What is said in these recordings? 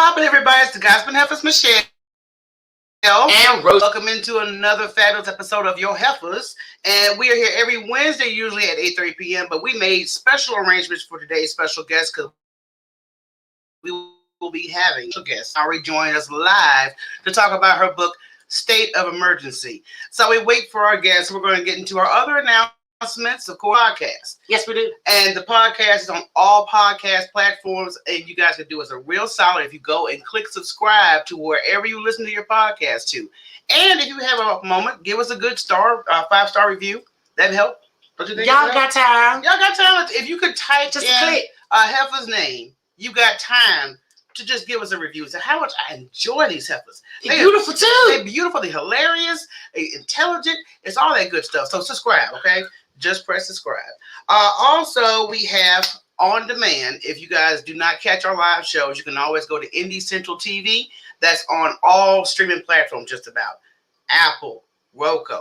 poppin', everybody? It's the Gospel Heifers, Michelle. And Rose. Welcome into another fabulous episode of Your Heifers. And we are here every Wednesday, usually at 8:30 p.m. But we made special arrangements for today's special guest because we will be having a guest. Mallory joined us live to talk about her book, State of Emergency. So we wait for our guests. We're going to get into our other announcements, of course, podcast. Yes, we do. And the podcast is on all podcast platforms. And you guys can do us a real solid if you go and click subscribe to wherever you listen to your podcast to. And if you have a moment, give us a good 5-star review. That'd help. Don't you think? Y'all got time. Y'all got time. If you could type Just in click a heifer's name, you got time to just give us a review. So how much I enjoy these heifers. They're beautiful too. They're beautiful. They're hilarious. They're intelligent. It's all that good stuff. So subscribe, okay? Just press subscribe. Also, we have on demand. If you guys do not catch our live shows, you can always go to Indie Central TV. That's on all streaming platforms, just about. Apple, Roku,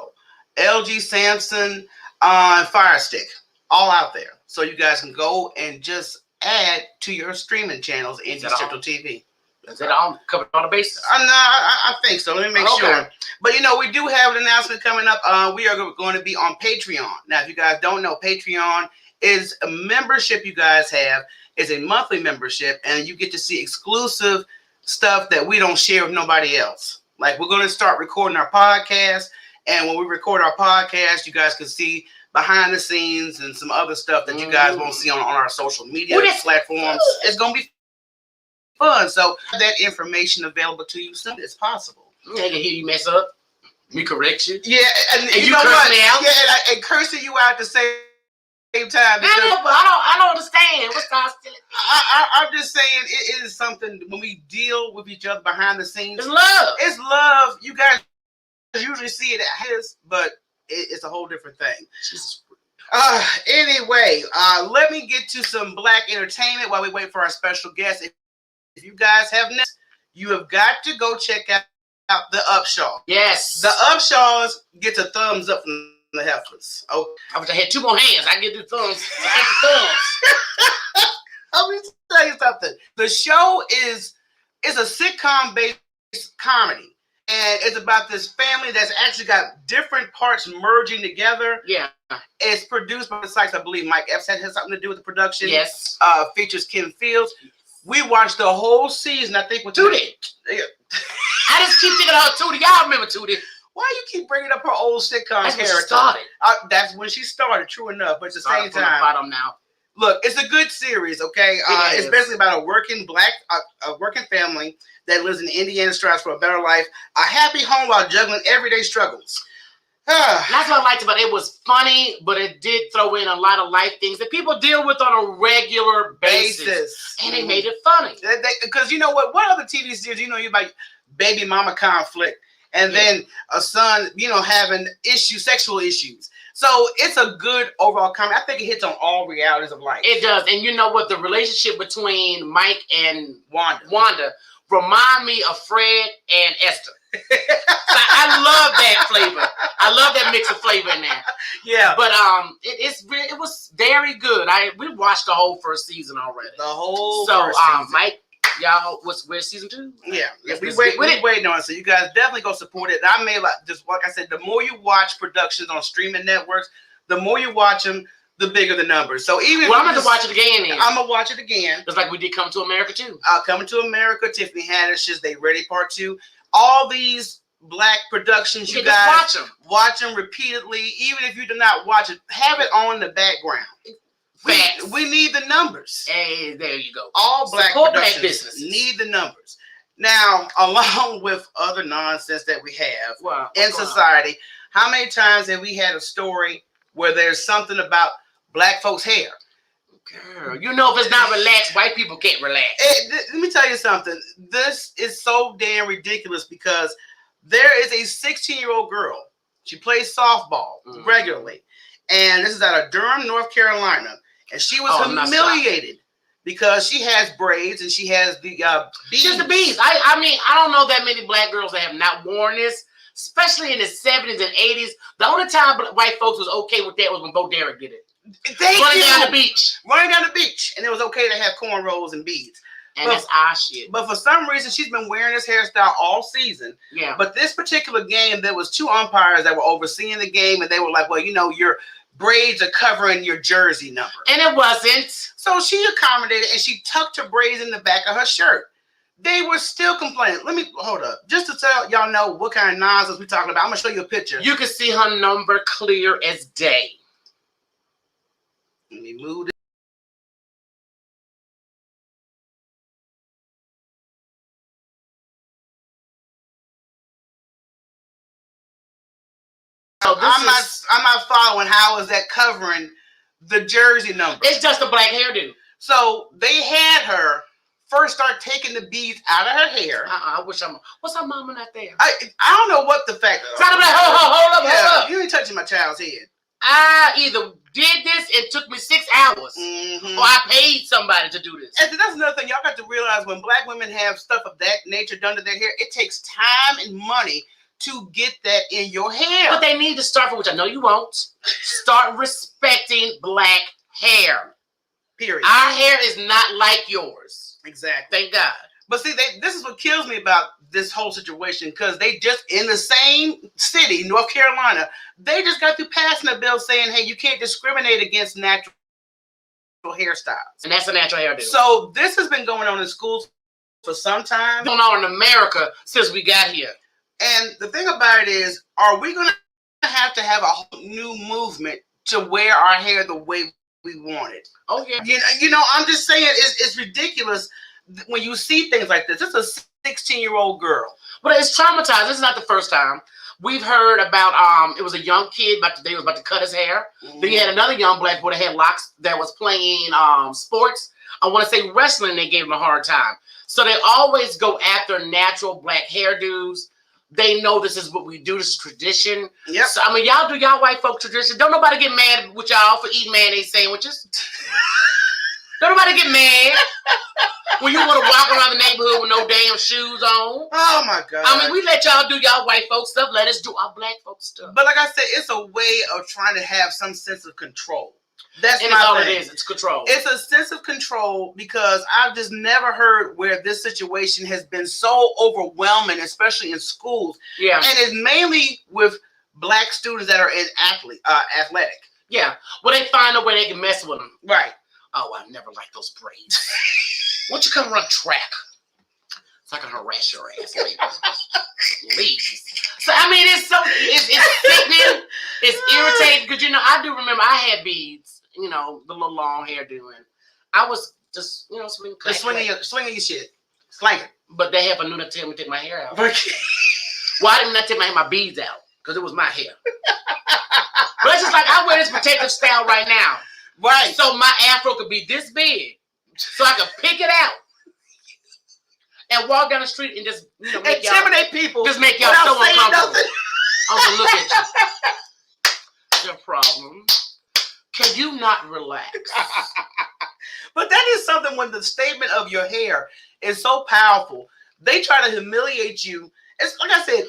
LG, Samsung, Fire Stick, all out there. So you guys can go and just add to your streaming channels Indie Central TV. Is that all covered all the bases? I think so. Let me make sure. But we do have an announcement coming up. We are going to be on Patreon. Now, if you guys don't know, Patreon is a membership you guys have. It's a monthly membership, and you get to see exclusive stuff that we don't share with nobody else. Like, we're going to start recording our podcast, and when we record our podcast, you guys can see behind the scenes and some other stuff that you guys won't see on our social media platforms. It's going to be fun. So that information available to you as soon as possible. They can hear you mess up. We correct you. Yeah, and you know curse what? me out. Yeah, and cursing you out at the same time. I don't understand. What's hostility? I'm just saying it is something when we deal with each other behind the scenes. It's love. It's love. You guys usually see it at his, but it's a whole different thing. Anyway, let me get to some black entertainment while we wait for our special guest. If you guys have not, you have got to go check out the Upshaw. Yes. The Upshaws gets a thumbs up from the heifers. Oh, I wish I had 2 more hands. I get the thumbs. Let me tell you something. The show is a sitcom-based comedy. And it's about this family that's actually got different parts merging together. Yeah. It's produced by the sites, I believe Mike Epps has something to do with the production. Yes. Features Kim Fields. We watched the whole season, I think, with Tootie. I just keep thinking about Tootie. Y'all remember Tootie? Why you keep bringing up her old sitcom That's character? when she started. That's when she started, true enough. But at the same time, bottom now. Look, it's a good series, okay? It's basically about a working family that lives in Indiana, strives for a better life, a happy home while juggling everyday struggles. That's what I liked about it. It was funny, but it did throw in a lot of life things that people deal with on a regular basis. And they made it funny. Because you know what? What other TV series, you about baby mama conflict, and then a son, having sexual issues. So it's a good overall comedy. I think it hits on all realities of life. It does. And you know what? The relationship between Mike and Wanda remind me of Fred and Esther. So I love that flavor. I love that mix of flavor in there. Yeah. But it was very good. We watched the whole first season already. The whole first season. Mike, y'all, where's season 2? Yeah. We waiting on it. So you guys definitely go support it. And I made like I said, the more you watch productions on streaming networks, the more you watch them, the bigger the numbers. So even I'm going to watch it again then. I'm going to watch it again. Just like we did Come to America too. Coming to America, Tiffany Haddish's They Ready Part 2. All these black productions, you guys watch them repeatedly. Even if you do not watch it, have it on the background. We need the numbers. Hey, there you go. All black productions need the numbers. Now, along with other nonsense that we have in society, how many times have we had a story where there's something about black folks' hair? Girl, if it's not relaxed, white people can't relax. Let me tell you something. This is so damn ridiculous because there is a 16-year-old girl. She plays softball regularly. And this is out of Durham, North Carolina. And she was humiliated because she has braids and she has the beads. She's the beads. I don't know that many black girls that have not worn this, especially in the 70s and 80s. The only time white folks was okay with that was when Bo Derek did it. Running down the beach. And it was okay to have cornrows and beads. And that's our shit. But for some reason, she's been wearing this hairstyle all season. Yeah. But this particular game, there was 2 umpires that were overseeing the game, and they were like, well, you know, your braids are covering your jersey number. And it wasn't. So she accommodated, and she tucked her braids in the back of her shirt. They were still complaining. Let me, hold up. Just to tell y'all know what kind of nonsense we're talking about, I'm going to show you a picture. You can see her number clear as day. Let me move it. So I'm not following how is that covering the jersey number. It's just a black hairdo. So they had her first start taking the beads out of her hair. I wish what's her mama not there? I don't know what the fact is. Hold up. You ain't touching my child's head. I either did this, it took me 6 hours, or I paid somebody to do this. And that's another thing. Y'all got to realize when black women have stuff of that nature done to their hair, it takes time and money to get that in your hair. But they need to start from, which I know you won't, start respecting black hair. Period. Our hair is not like yours. Exactly. Thank God. But see, this is what kills me about this whole situation, because they just, in the same city, North Carolina, they just got through passing a bill saying, hey, you can't discriminate against natural hairstyles. And that's a natural hairdo. So this has been going on in schools for some time. Going on in America since we got here. And the thing about it is, are we going to have a whole new movement to wear our hair the way we want it? Oh, yeah. You know, I'm just saying, it's ridiculous when you see things like this. It's a 16-year-old girl. But it's traumatized. This is not the first time. We've heard about, it was a young kid, they was about to cut his hair. Then you had another young black boy that had locks that was playing sports. I want to say wrestling, they gave him a hard time. So they always go after natural black hairdos. They know this is what we do. This is tradition. Yep. So, I mean, y'all do y'all white folk tradition. Don't nobody get mad with y'all for eating mayonnaise sandwiches. Don't nobody get mad when you want to walk around the neighborhood with no damn shoes on. Oh, my God. I mean, we let y'all do y'all white folk stuff. Let us do our black folk stuff. But like I said, it's a way of trying to have some sense of control. That's all thing. it is. It's control. It's a sense of control, because I've just never heard where this situation has been so overwhelming, especially in schools. Yeah. And it's mainly with black students that are in athletic. Yeah. Well, they find a way they can mess with them. Right. Oh, I never liked those braids. Why don't you come run track so I can harass your ass later? Please. So, I mean, it's sickening. It's irritating, because, you know, I do remember I had beads. You know, the little long hair doing. I was just, you know, swinging your shit. Slanging. But they have a new to tell me to take my hair out. Why didn't I take my beads out? Because it was my hair. But it's just like, I wear this protective style right now. Right. So my afro could be this big. So I could pick it out. And walk down the street and just, you know, make intimidate people. Just make y'all so uncomfortable. I'm going to look at you. What's your problem? Can you not relax? But that is something, when the statement of your hair is so powerful, they try to humiliate you. It's like I said,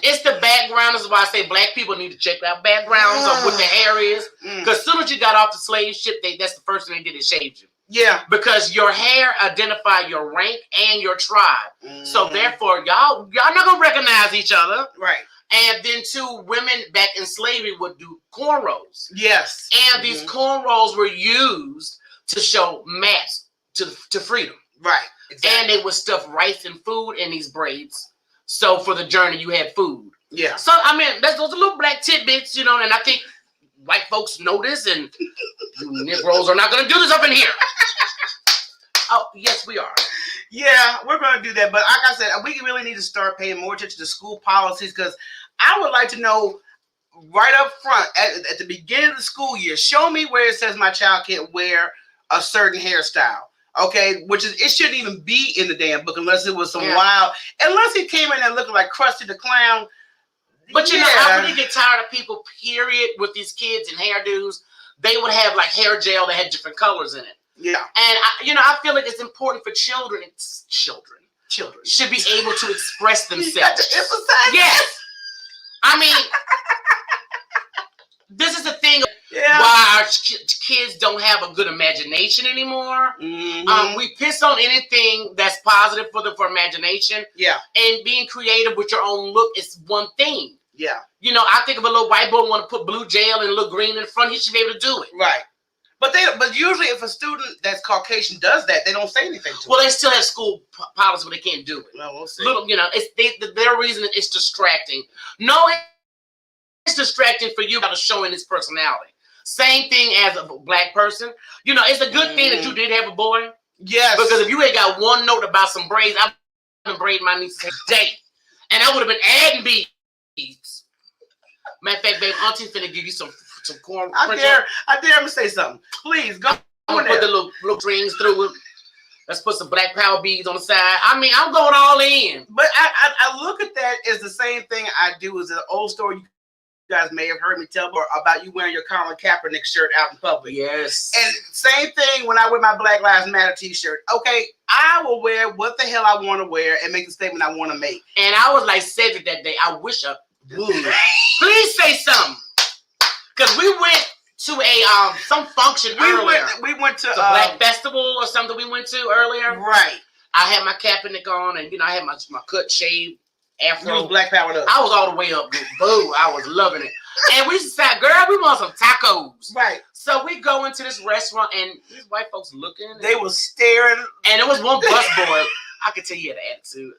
it's the background. This is why I say black people need to check out backgrounds of what the hair is. Because as soon as you got off the slave ship, that's the first thing they did, is shaved you. Yeah. Because your hair identified your rank and your tribe. So therefore, y'all not going to recognize each other. Right. And then too, women back in slavery would do cornrows. Yes. And these cornrows were used to show maps to freedom. Right. Exactly. And they would stuff rice and food in these braids. So for the journey, you had food. Yeah. So, I mean, those are little black tidbits, you know, and I think white folks know this, and you Negroes are not going to do this up in here. Oh, yes, we are. Yeah, we're going to do that. But like I said, we really need to start paying more attention to school policies, because I would like to know right up front at the beginning of the school year, show me where it says my child can't wear a certain hairstyle. Okay, it shouldn't even be in the damn book unless it was some wild, unless he came in there looking like Krusty the Clown. But you know, I really get tired of people, period, with these kids and hairdos. They would have like hair gel that had different colors in it. Yeah. And I feel like it's important for children. Children should be able to express themselves. You got to emphasize. Yes. I mean, this is the thing. Why our kids don't have a good imagination anymore. Mm-hmm. We piss on anything that's positive for imagination. Yeah. And being creative with your own look is one thing. Yeah. You know, I think if a little white boy want to put blue gel and look green in front, he should be able to do it. Right. But usually if a student that's Caucasian does that, they don't say anything to Well, them. they still have school policy where they can't do it. Well, we'll see. Little, you know, their reason is distracting. No, it's distracting for you about showing his personality. Same thing as a black person. You know, it's a good thing that you did have a boy. Yes. Because if you ain't got one note about some braids, I've been braiding my niece's day. And I would have been adding beads. Matter of fact, babe, Auntie finna give you some corn. I dare him to say something. Please, go on there. Put the little strings through it. Let's put some black power beads on the side. I mean, I'm going all in. But I look at that as the same thing I do as an old story you guys may have heard me tell about you wearing your Colin Kaepernick shirt out in public. Yes. And same thing when I wear my Black Lives Matter t-shirt. Okay, I will wear what the hell I want to wear and make the statement I want to make. And I was like Cedric that day. I wish I would. Please say something. Because we went to a some function earlier. We went to the Black Festival or something we went to earlier. Right. I had my Kaepernick on, and you know I had my cut shaved afro. You was black powered up. I was all the way up. Boo! I was loving it. And we said, "Girl, we want some tacos." Right. So we go into this restaurant, and these white folks looking. They were staring. And there was one bus boy. I could tell he had an attitude.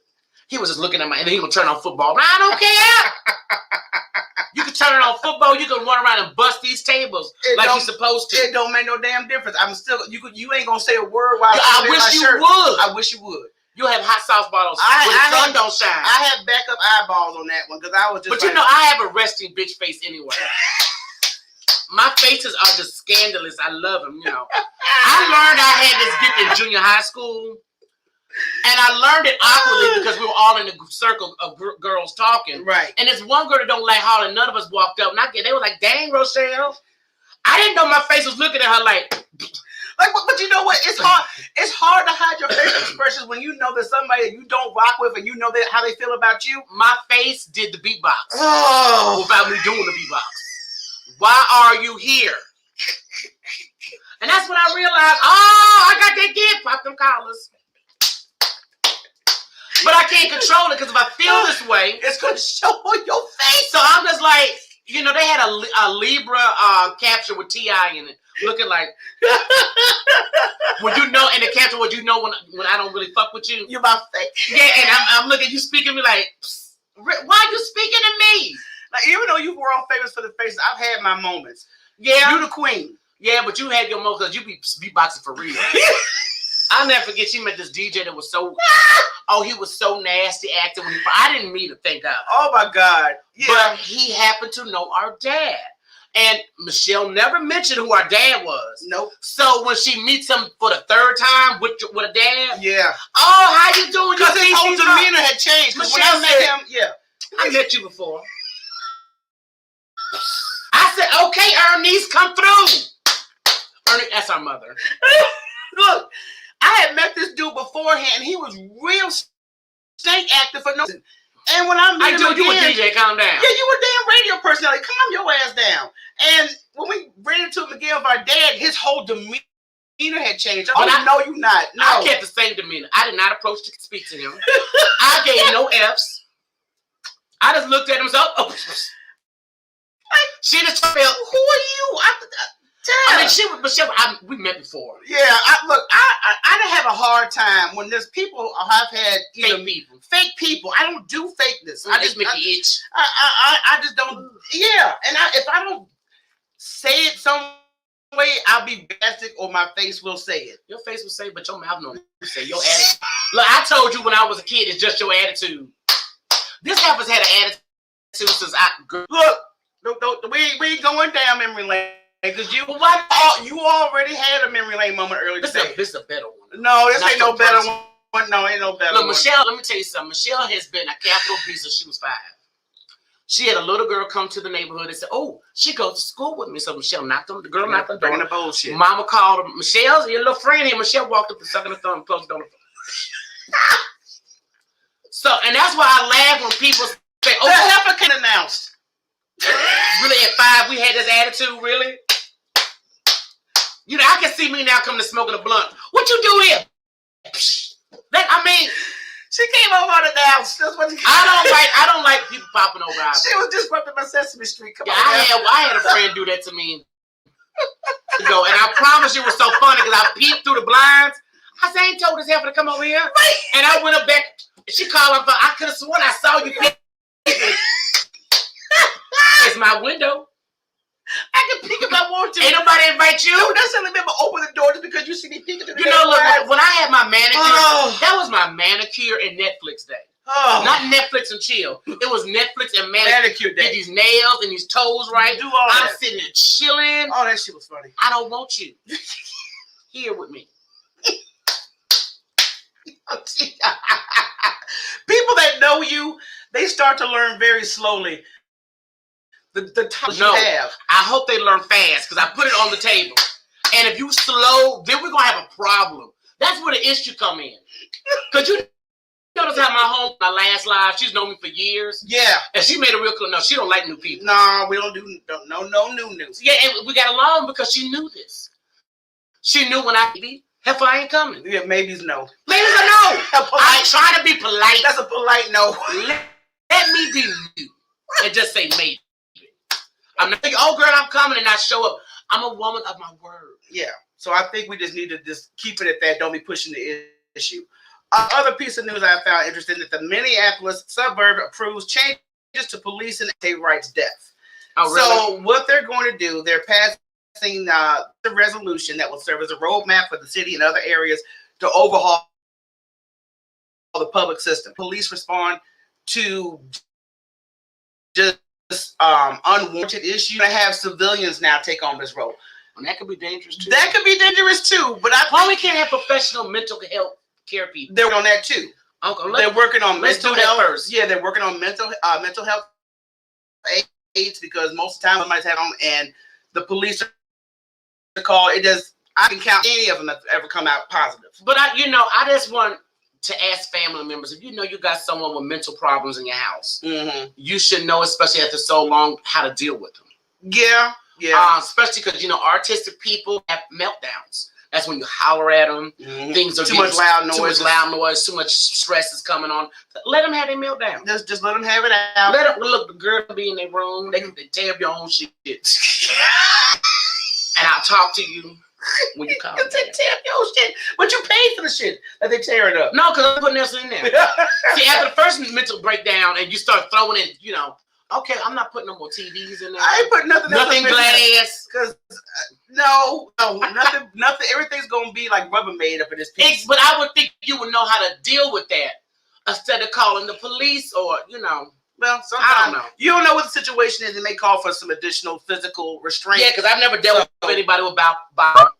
He was just looking at and then he would turn on football. I don't care. You can turn it on football. You can run around and bust these tables like you're supposed to. It don't make no damn difference. I'm still. You ain't gonna say a word while I wish you would. I wish you would. You'll have hot sauce bottles when the sun don't shine. I had backup eyeballs on that one because I was just. But you know, I have a resting bitch face anyway. My faces are just scandalous. I love them. You know, I learned I had this gift in junior high school. And I learned it awkwardly because we were all in a circle of girls talking. Right. And this one girl that don't like hollering, none of us walked up. And they were like, dang, Rochelle. I didn't know my face was looking at her like. But you know what? It's hard. It's hard to hide your facial expressions when you know that somebody you don't rock with and you know that how they feel about you. My face did the beatbox. Oh. Without me doing the beatbox. Why are you here? And that's when I realized, I got that gift. Pop them collars. But I can't control it because if I feel this way, it's going to show on your face. So I'm just like, you know, they had a Libra capture with T.I. in it, looking like, when you know, and the caption would you know when I don't really fuck with you. You're my face. Yeah, and I'm looking at you speaking to me like, why are you speaking to me? Like, even though you were all famous for the faces, I've had my moments. Yeah. You the queen. Yeah, but you had your moments because you be beatboxing for real. I'll never forget, she met this DJ that was so, he was so nasty acting. I didn't meet him, thank God. Oh my God. Yeah. But he happened to know our dad. And Michelle never mentioned who our dad was. Nope. So when she meets him for the third time with a dad. Yeah. Oh, how you doing? Because his whole demeanor had changed. When I met him, yeah. I met you before. I said, okay, Ernest, come through. Ernest, that's our mother. Look. I had met this dude beforehand. He was real stank acting for no reason. And when I met him again, you a DJ, calm down. Yeah, you a damn radio personality. Calm your ass down. And when we ran into him again with our dad, his whole demeanor had changed. No, you not. No. I kept the same demeanor. I did not approach to speak to him. I gave no F's. I just looked at him and said, she just felt, who are you? I mean, we met before. Yeah, I didn't have a hard time when there's people I've had fake people. I don't do fakeness. I just make you itch. I just don't. Yeah, and if I don't say it some way, I'll be blasted or my face will say it. Your face will say, but your mouth don't say. Your attitude. Look, I told you when I was a kid, it's just your attitude. This heifer's had an attitude since Look, we ain't going down memory lane. Because you already had a memory lane moment earlier today. This is a better one. No, this ain't no better one. No, ain't no better one. Look, Michelle, let me tell you something. Michelle has been a capital beast since she was 5. She had a little girl come to the neighborhood and said, she goes to school with me. So Michelle knocked on the door. The bullshit. Mama called her. Michelle's your little friend here. Michelle walked up and sucking her thumb and closed the door. So, and that's why I laugh when people say, the heifer can announce. Really, at 5, we had this attitude, really? You know, I can see me now coming to smoking a blunt. What you do here? She came over on the house. That's what I don't like people popping over. She was disrupting my Sesame Street. Come on, I had a friend do that to me. And I promise you it was so funny because I peeped through the blinds. I said, I ain't told this heifer to come over here. Right. And I went up back. She called up. I could have sworn I saw you. It's my window. I can peek if I want to. Ain't nobody invite you. No, that's something about open the door just because you see me peeking through the door. Look, when I had my manicure, that was my manicure and Netflix day. Oh. Not Netflix and chill. It was Netflix and manicure day. Get these nails and these toes right. Do all I'm that. Sitting there chilling. Oh, that shit was funny. I don't want you here with me. People that know you, they start to learn very slowly. The time you have. I hope they learn fast because I put it on the table. And if you slow, then we're gonna have a problem. That's where the issue come in. Cause you notice how my last live, she's known me for years. Yeah. And she made a real no, she don't like new people. No, we don't do no new news. Yeah, and we got along because she knew this. She knew when I ain't coming. Yeah, maybe's no. Maybe's a no. I try to be polite. That's a polite no. Let me be you and just say maybe. I'm not thinking, oh girl, I'm coming and I show up. I'm a woman of my word. Yeah. So I think we just need to just keep it at that. Don't be pushing the issue. Other piece of news I found interesting that the Minneapolis suburb approves changes to police and state rights death. Oh, really? So what they're going to do, they're passing the resolution that will serve as a roadmap for the city and other areas to overhaul the public system. Police respond to just unwarranted issues. You're going to have civilians now take on this role. And that could be dangerous too. That could be dangerous too. But we can't have professional mental health care people. They're on that too. Okay, they're working on mental health first. Yeah, they're working on mental health aids because most of the time somebody's had them, and the police are called. I can count any of them that ever come out positive. But I just want to ask family members, if you know you got someone with mental problems in your house, you should know, especially after so long, how to deal with them. Yeah. Especially because artistic people have meltdowns. That's when you holler at them. Things are too much loud noise. Too much stress is coming on. Let them have their meltdown. Just let them have it out. Look, the girl be in their room. They tear up your own shit. And I'll talk to you when you call. They tear up your own shit, but you paid for the shit that they tear it up. No, because I'm putting this in there. See, after the first mental breakdown, and you start throwing in, okay, I'm not putting no more TVs in there. I ain't putting nothing glass. Because nothing. Everything's gonna be like Rubbermaid up in this piece. But I would think you would know how to deal with that instead of calling the police or Well, sometimes I don't know. You don't know what the situation is. It may call for some additional physical restraint. Yeah, because I've never dealt with anybody with bowel.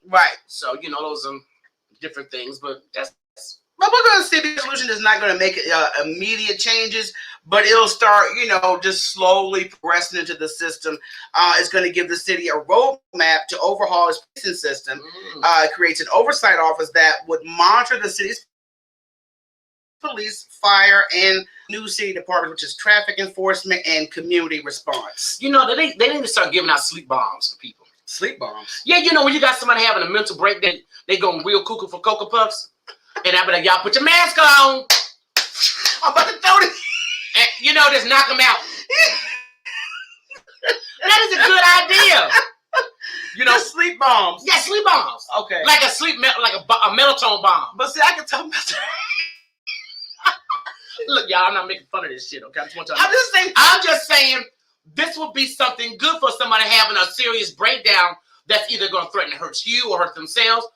Right. So those are different things, but that's. But we're going to see the solution is not going to make immediate changes, but it'll start, just slowly progressing into the system. It's going to give the city a roadmap to overhaul its policing system. It creates an oversight office that would monitor the city's police, fire, and new city department, which is traffic enforcement and community response. They need to start giving out sleep bombs for people. Sleep bombs? Yeah, when you got somebody having a mental breakdown, they going real cuckoo for Cocoa Puffs. And I be like, y'all put your mask on. I'm about to throw this. And, just knock them out. That is a good idea. Sleep bombs. Yeah, sleep bombs. Okay. Like a melatonin bomb. But see, I can talk about that. Look, y'all, I'm not making fun of this shit, okay? I'm just saying this would be something good for somebody having a serious breakdown that's either going to threaten to hurt you or hurt themselves.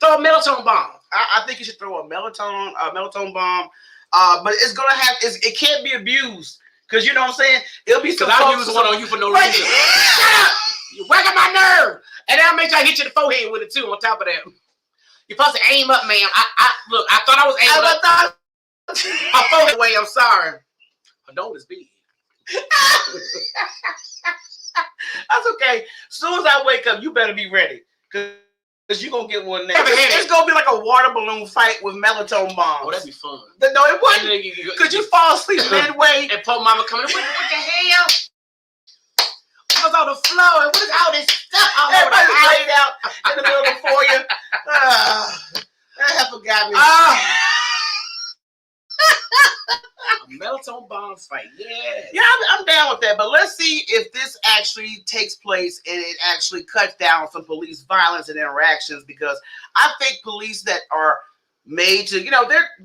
Throw a melatonin bomb. I think you should throw a melatonin bomb. But it's gonna have. It can't be abused because you know what I'm saying. It'll be because I'll use one on you for no reason. Shut up! You whack up my nerve, and then I'll make sure I hit you in the forehead with it too. On top of that, you're supposed to aim up, ma'am. Look. I thought I was aiming up. My forehead away. I'm sorry. I don't this big. That's okay. As soon as I wake up, you better be ready. Because you're going to get one next. It's going to be like a water balloon fight with melatonin bombs. Oh, that'd be fun. No, it wouldn't. Could you fall asleep midway? And poor mama coming, what the hell? What's on the floor? And what is all this stuff all over the house? Everybody's laid out in the middle of the fight. Yeah. Yeah, I'm down with that. But let's see if this actually takes place and it actually cuts down some police violence and interactions, because I think police that are made to,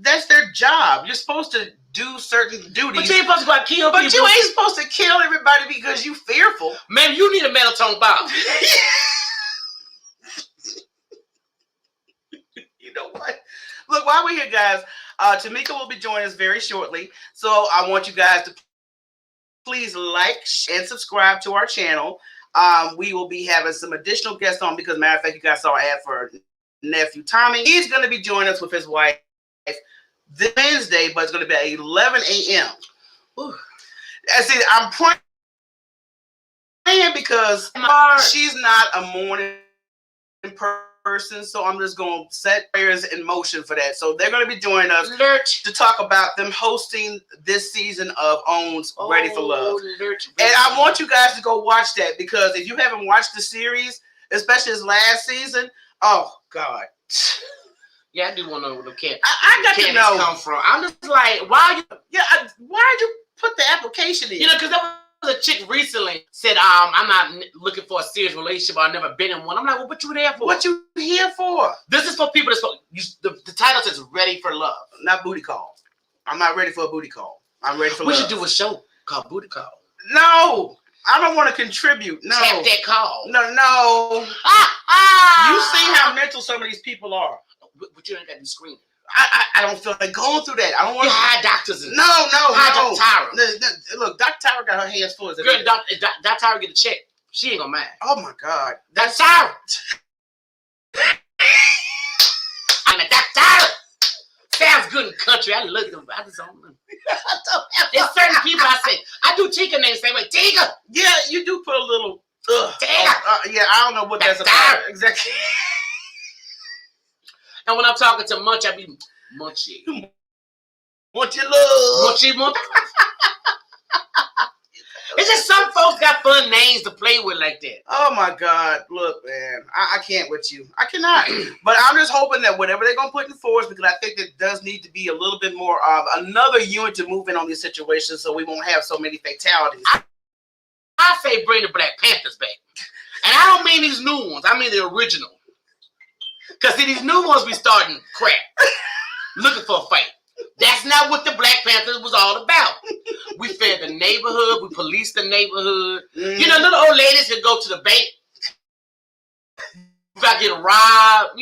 that's their job. You're supposed to do certain duties. But you ain't supposed to go out and kill But people. you ain't supposed to kill everybody because you fearful. Man, you need a melatonin bomb. You know what? Look, while we're here, guys, Tamika will be joining us very shortly. So I want you guys to please like and subscribe to our channel. We will be having some additional guests on because, matter of fact, you guys saw an ad for nephew Tommy. He's going to be joining us with his wife this Wednesday, but it's going to be at 11 a.m. I see, I'm praying because she's not a morning person, so I'm just going to set prayers in motion for that. So they're going to be joining us to talk about them hosting this season of OWN's Ready for Love. And I want you guys to go watch that, because if you haven't watched the series, especially this last season, oh, God. Yeah, I do want to know where the cat. I got to know. Come from. I'm just like, why you? Yeah, why did you put the application in? Because there was a chick recently said, I'm not looking for a serious relationship. I've never been in one. I'm like, well, what you there for? What you here for? This is for people that's the title says Ready for Love, not booty call. I'm not ready for a booty call. I'm ready for love. We should do a show called Booty Call. No, I don't want to contribute. No, tap that call. No. You see how mental some of these people are. But you ain't got to scream. I don't feel like going through that. I don't want to hire doctors. No. Dr. Tyra. Look, Dr. Tyra got her hands full. Girl, Dr. Tyra get a check. She ain't gonna mind. Oh my God, Dr. Tyra. I'm a Dr. Tyra. Sounds good in country. I look at them. I just don't know. There's certain people I say. I do Tika names same way. Tika. Yeah, you do put a little. Tika. Yeah, I don't know what that's about. Exactly. And when I'm talking to Munch, I be Munchy. Munchy love. Munchy. It's just some folks got fun names to play with like that. Oh my God. Look, man. I can't with you. I cannot. But I'm just hoping that whatever they're going to put in force, because I think there does need to be a little bit more of another unit to move in on these situations so we won't have so many fatalities. I say bring the Black Panthers back. And I don't mean these new ones. I mean the original. Because see, these new ones be starting crap. Looking for a fight. That's not what the Black Panthers was all about. We fed the neighborhood. We policed the neighborhood. Mm. Little old ladies that go to the bank. About getting robbed.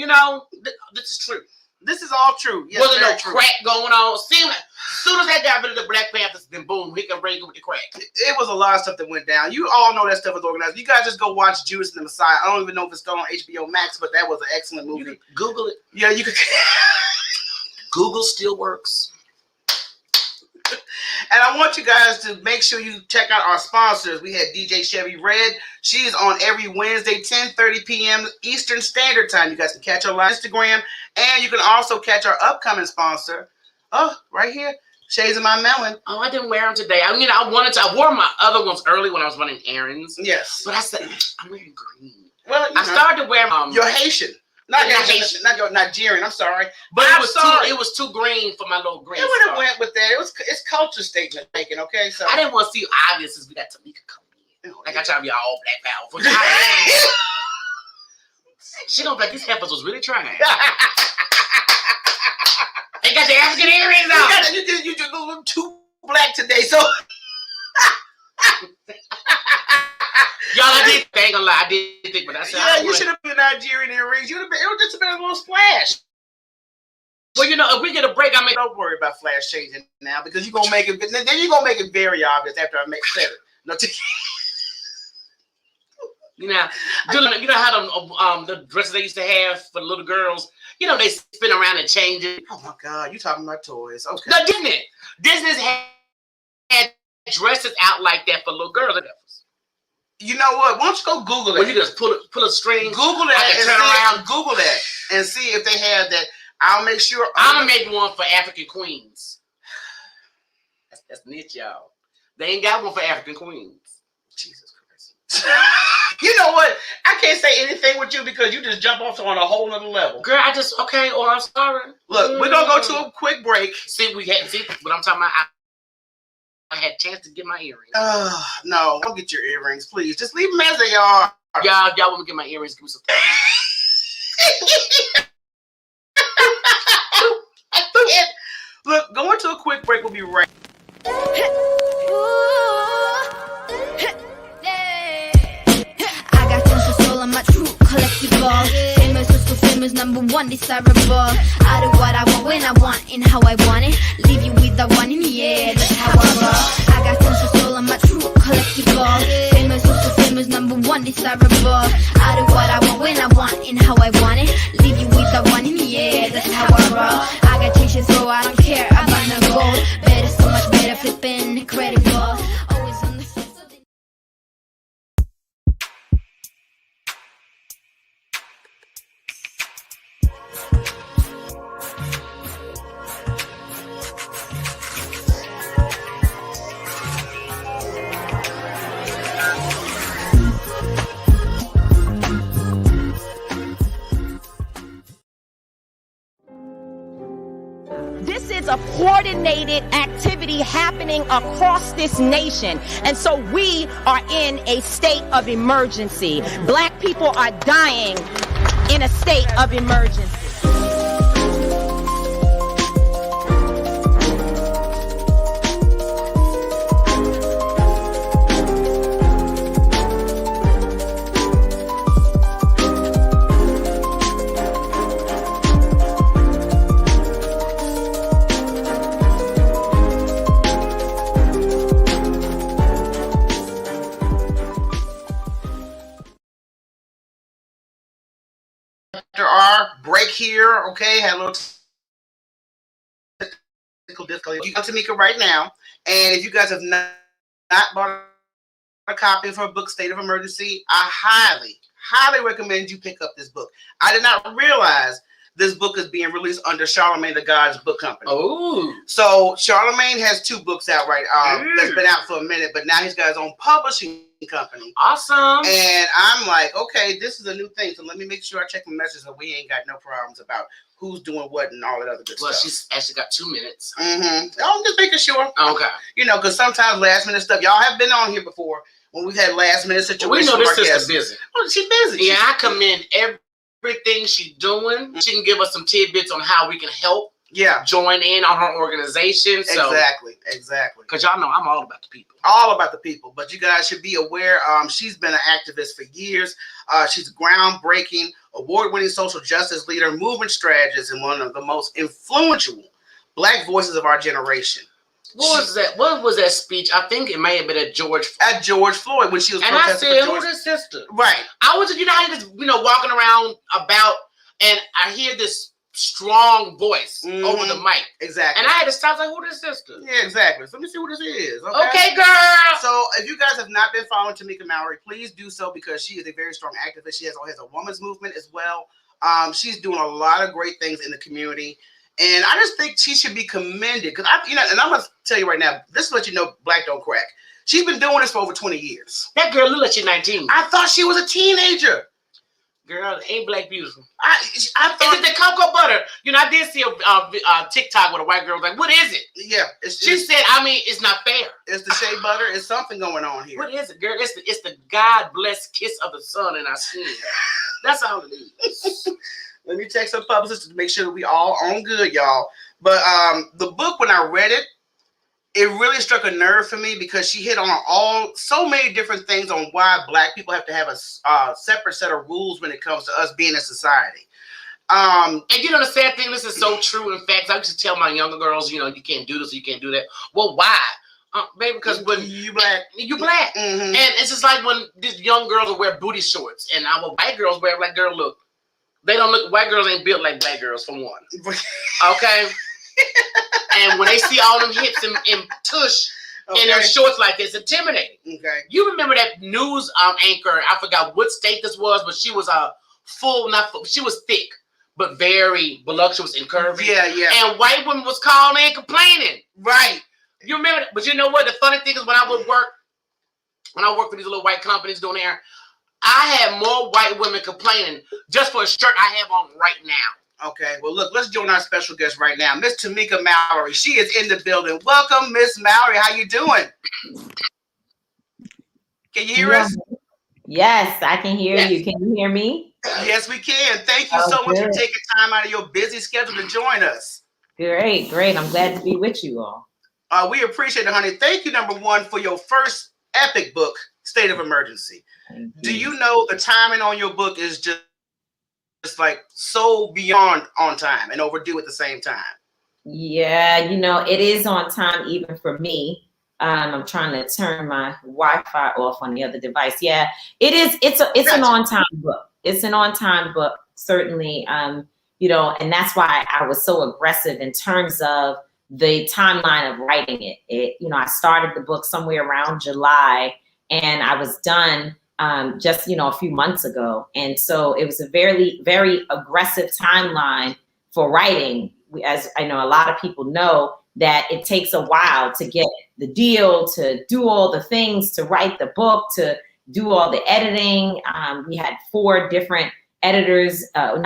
This is true. This is all true. Yes, wasn't no true. crack going on. Seemed like as soon as that got rid of the Black Panthers, then boom, he can break with the crack. It was a lot of stuff that went down. You all know that stuff was organized. You guys just go watch Judas and the Messiah. I don't even know if it's still on HBO Max, but that was an excellent movie. You can Google it. Yeah, you could. Google still works. And I want you guys to make sure you check out our sponsors. We had DJ Chevy Red. She is on every Wednesday, 10:30 p.m. Eastern Standard Time. You guys can catch her on Instagram. And you can also catch our upcoming sponsor. Oh, right here. Shades of My Melon. Oh, I didn't wear them today. I wore my other ones early when I was running errands. Yes. But I said, I'm wearing green. Well, I started to wear You're Haitian. Not Haitian. Not your Nigerian. I'm sorry. But it was too green for my little green. It would have went with that. It's culture statement making, okay? So I didn't want to see obvious as we got Tamika coming in. Like I try to be all black power. She don't think these heifers was really trying. They got the African earrings on. You just look too black today, so. Y'all, I ain't gonna lie, I did think, but I said, yeah, you should have been Nigerian earrings. It would just have been a little splash. Well, if we get a break, don't worry about flash changing now, because you're gonna make it. Then you're gonna make it very obvious after I said it. No, you know how the dresses they used to have for the little girls. They spin around and change it. Oh my God, you talking about toys? Okay. No, Disney's had dresses out like that for little girls. You know what? Why don't you go Google it? Well, you just pull a string. Google that and turn around. Google that and see if they have that. I'll make sure. I'm gonna make one for African queens. That's niche, y'all. They ain't got one for African queens. Jesus Christ. You know what? I can't say anything with you because you just jump off on a whole other level. Girl, I'm sorry. Look, we're gonna go to a quick break. See what I'm talking about. had a chance to get my earrings. No, don't get your earrings, please. Just leave them as they are. Y'all want me to get my earrings? Give me some. Look, going to a quick break. We'll be right. I got tons of soul on my true collectible. Famous, so famous, number one desirable. I do what I want when I want and how I want it. Leave you with the one in the air, that's how I roll. I got tons of soul on my true collectible. Famous, so famous, number one desirable. I do what I want when I want and how I want it. Leave you with the one in the air, that's how I roll. I got changes, so I don't care about no gold. Better, so much better, flipping incredible. Always on the show, so they This is a coordinated activity happening across this nation. And so we are in a state of emergency. Black people are dying in a state of emergency. After our break here, okay, had a little technical difficulty. You come to Tamika right now, and if you guys have not bought a copy of her book, State of Emergency, I highly recommend you pick up this book. I did not realize this book is being released under Charlemagne the God's book company. Oh, so Charlemagne has 2 books out right that's been out for a minute, but now he's got his own publishing company. awesome. And I'm like, okay, this is a new thing. So let me make sure I check my messages so we ain't got no problems about who's doing what and all that other good Well, stuff. she's actually got 2 minutes. I'm just making sure. Okay. You know, because sometimes last minute stuff, y'all have been on here before when we've had last minute situations. We know this with our sister's guests. busy. Oh, she's busy. Yeah, I commend everything she's doing. She can give us some tidbits on how we can help Yeah. join in on her organization. So, Exactly. because y'all know I'm all about the people. All about the people, but you guys should be aware. She's been an activist for years. She's a groundbreaking, award-winning social justice leader, movement strategist, and one of the most influential Black voices of our generation. What was that? What was that speech? I think it may have been at George Floyd when she was And I protesting said, for who's George. this sister? Right. I was, how you just, walking around about, and I hear this strong voice over the mic. Exactly. And I had to stop, like, who this sister? Yeah, exactly. So let me see who this is. Okay, girl. So if you guys have not been following Tamika Mallory, please do so because she is a very strong activist. She has a women's movement as well. She's doing a lot of great things in the community. And I just think she should be commended because and I'm gonna tell you right now, this is let you know Black don't crack. She's been doing this for over 20 years. That girl look like she's 19. I thought she was a teenager. Girl, ain't Black beautiful? I thought Is it the cocoa butter? I did see a TikTok with a white girl like, what is it? Yeah, She said, it's not fair. It's the shea butter. It's something going on here. What is it, girl? It's the God blessed kiss of the sun in our skin. That's all it is. Let me text her publicist to make sure that we all on good, y'all. But the book, when I read it, it really struck a nerve for me because she hit on so many different things on why Black people have to have a separate set of rules when it comes to us being in society. And the sad thing, this is so true. In fact, I used to tell my younger girls, you can't do this, you can't do that. Well, why? Baby, because when you Black. Mm-hmm. And it's just like when these young girls will wear booty shorts and our white girls wear like, girl, look. They don't look, white girls ain't built like Black girls, for one. Okay? And when they see all them hips and tush and them shorts like it's intimidating. Okay. You remember that news anchor, I forgot what state this was, but she was she was thick, but very voluptuous and curvy. Yeah. And white women was calling and complaining. Right. You remember that? But you know what? The funny thing is when I worked for these little white companies down there, I had more white women complaining just for a shirt I have on right now. Okay, well, look, let's join our special guest right now, Miss Tamika Mallory. She is in the building. Welcome, Miss Mallory. How you doing? Can you hear us? Yes, I can hear you. Can you hear me? Yes, we can. Thank you so much for taking time out of your busy schedule to join us. Great, great. I'm glad to be with you all. We appreciate it, honey. Thank you, number one, for your first epic book, State of Emergency. Do you know the timing on your book is just like so beyond on time and overdue at the same time? Yeah, it is on time even for me. I'm trying to turn my Wi-Fi off on the other device. Yeah, it is. It's an on-time book. It's an on-time book, certainly. And that's why I was so aggressive in terms of the timeline of writing it. I started the book somewhere around July, and I was done just a few months ago. And so it was a very, very aggressive timeline for writing. As I know, a lot of people know that it takes a while to get the deal, to do all the things, to write the book, to do all the editing. We had 4 different editors, folks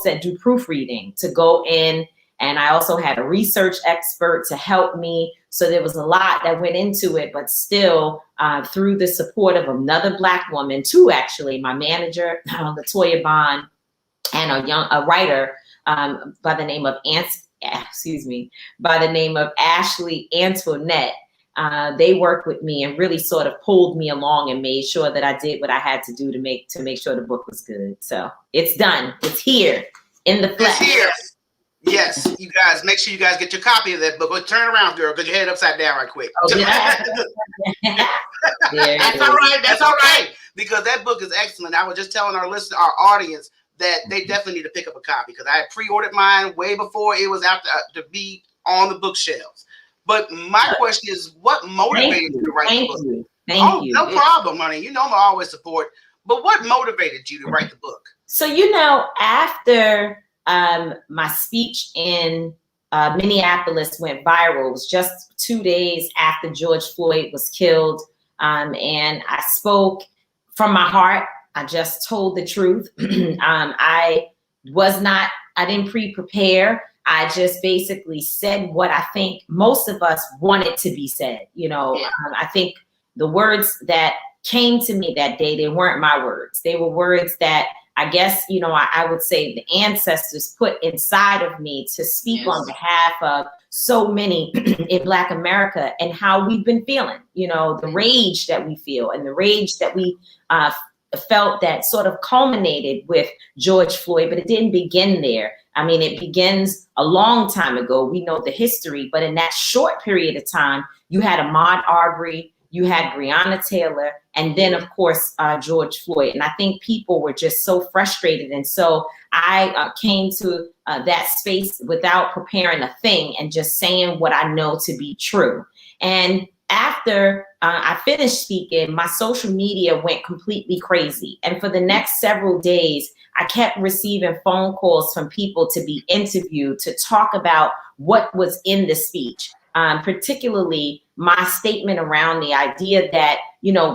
that do proofreading to go in. And I also had a research expert to help me. So there was a lot that went into it, but still through the support of another Black woman, 2 actually, my manager, Latoya Bond, and a writer by the name of Ashley Antoinette. They worked with me and really sort of pulled me along and made sure that I did what I had to do to make sure the book was good. So it's done. It's here in the flesh. It's here. Yes, you guys, make sure you guys get your copy of that book. Go turn around, girl, because your head upside down right quick. Oh, yeah. That's all right. That's all right. Because that book is excellent. I was just telling our audience that they definitely need to pick up a copy because I had pre-ordered mine way before it was out to be on the bookshelves. But my question is, what motivated you to write the book? Thank you. No problem, honey. I'm always support. But what motivated you to write the book? So, after my speech in Minneapolis went viral, it was just 2 days after George Floyd was killed. And I spoke from my heart. I just told the truth. I didn't pre-prepare. I just basically said what I think most of us wanted to be said. I think the words that came to me that day, they weren't my words. They were words that I guess, I would say the ancestors put inside of me to speak on behalf of so many in Black America and how we've been feeling, the rage that we feel and the rage that we felt that sort of culminated with George Floyd, but it didn't begin there. I mean, it begins a long time ago. We know the history, but in that short period of time, you had Ahmaud Arbery, you had Breonna Taylor, and then, of course, George Floyd. And I think people were just so frustrated. And so I came to that space without preparing a thing and just saying what I know to be true. And after I finished speaking, my social media went completely crazy. And for the next several days, I kept receiving phone calls from people to be interviewed, to talk about what was in the speech, particularly my statement around the idea that,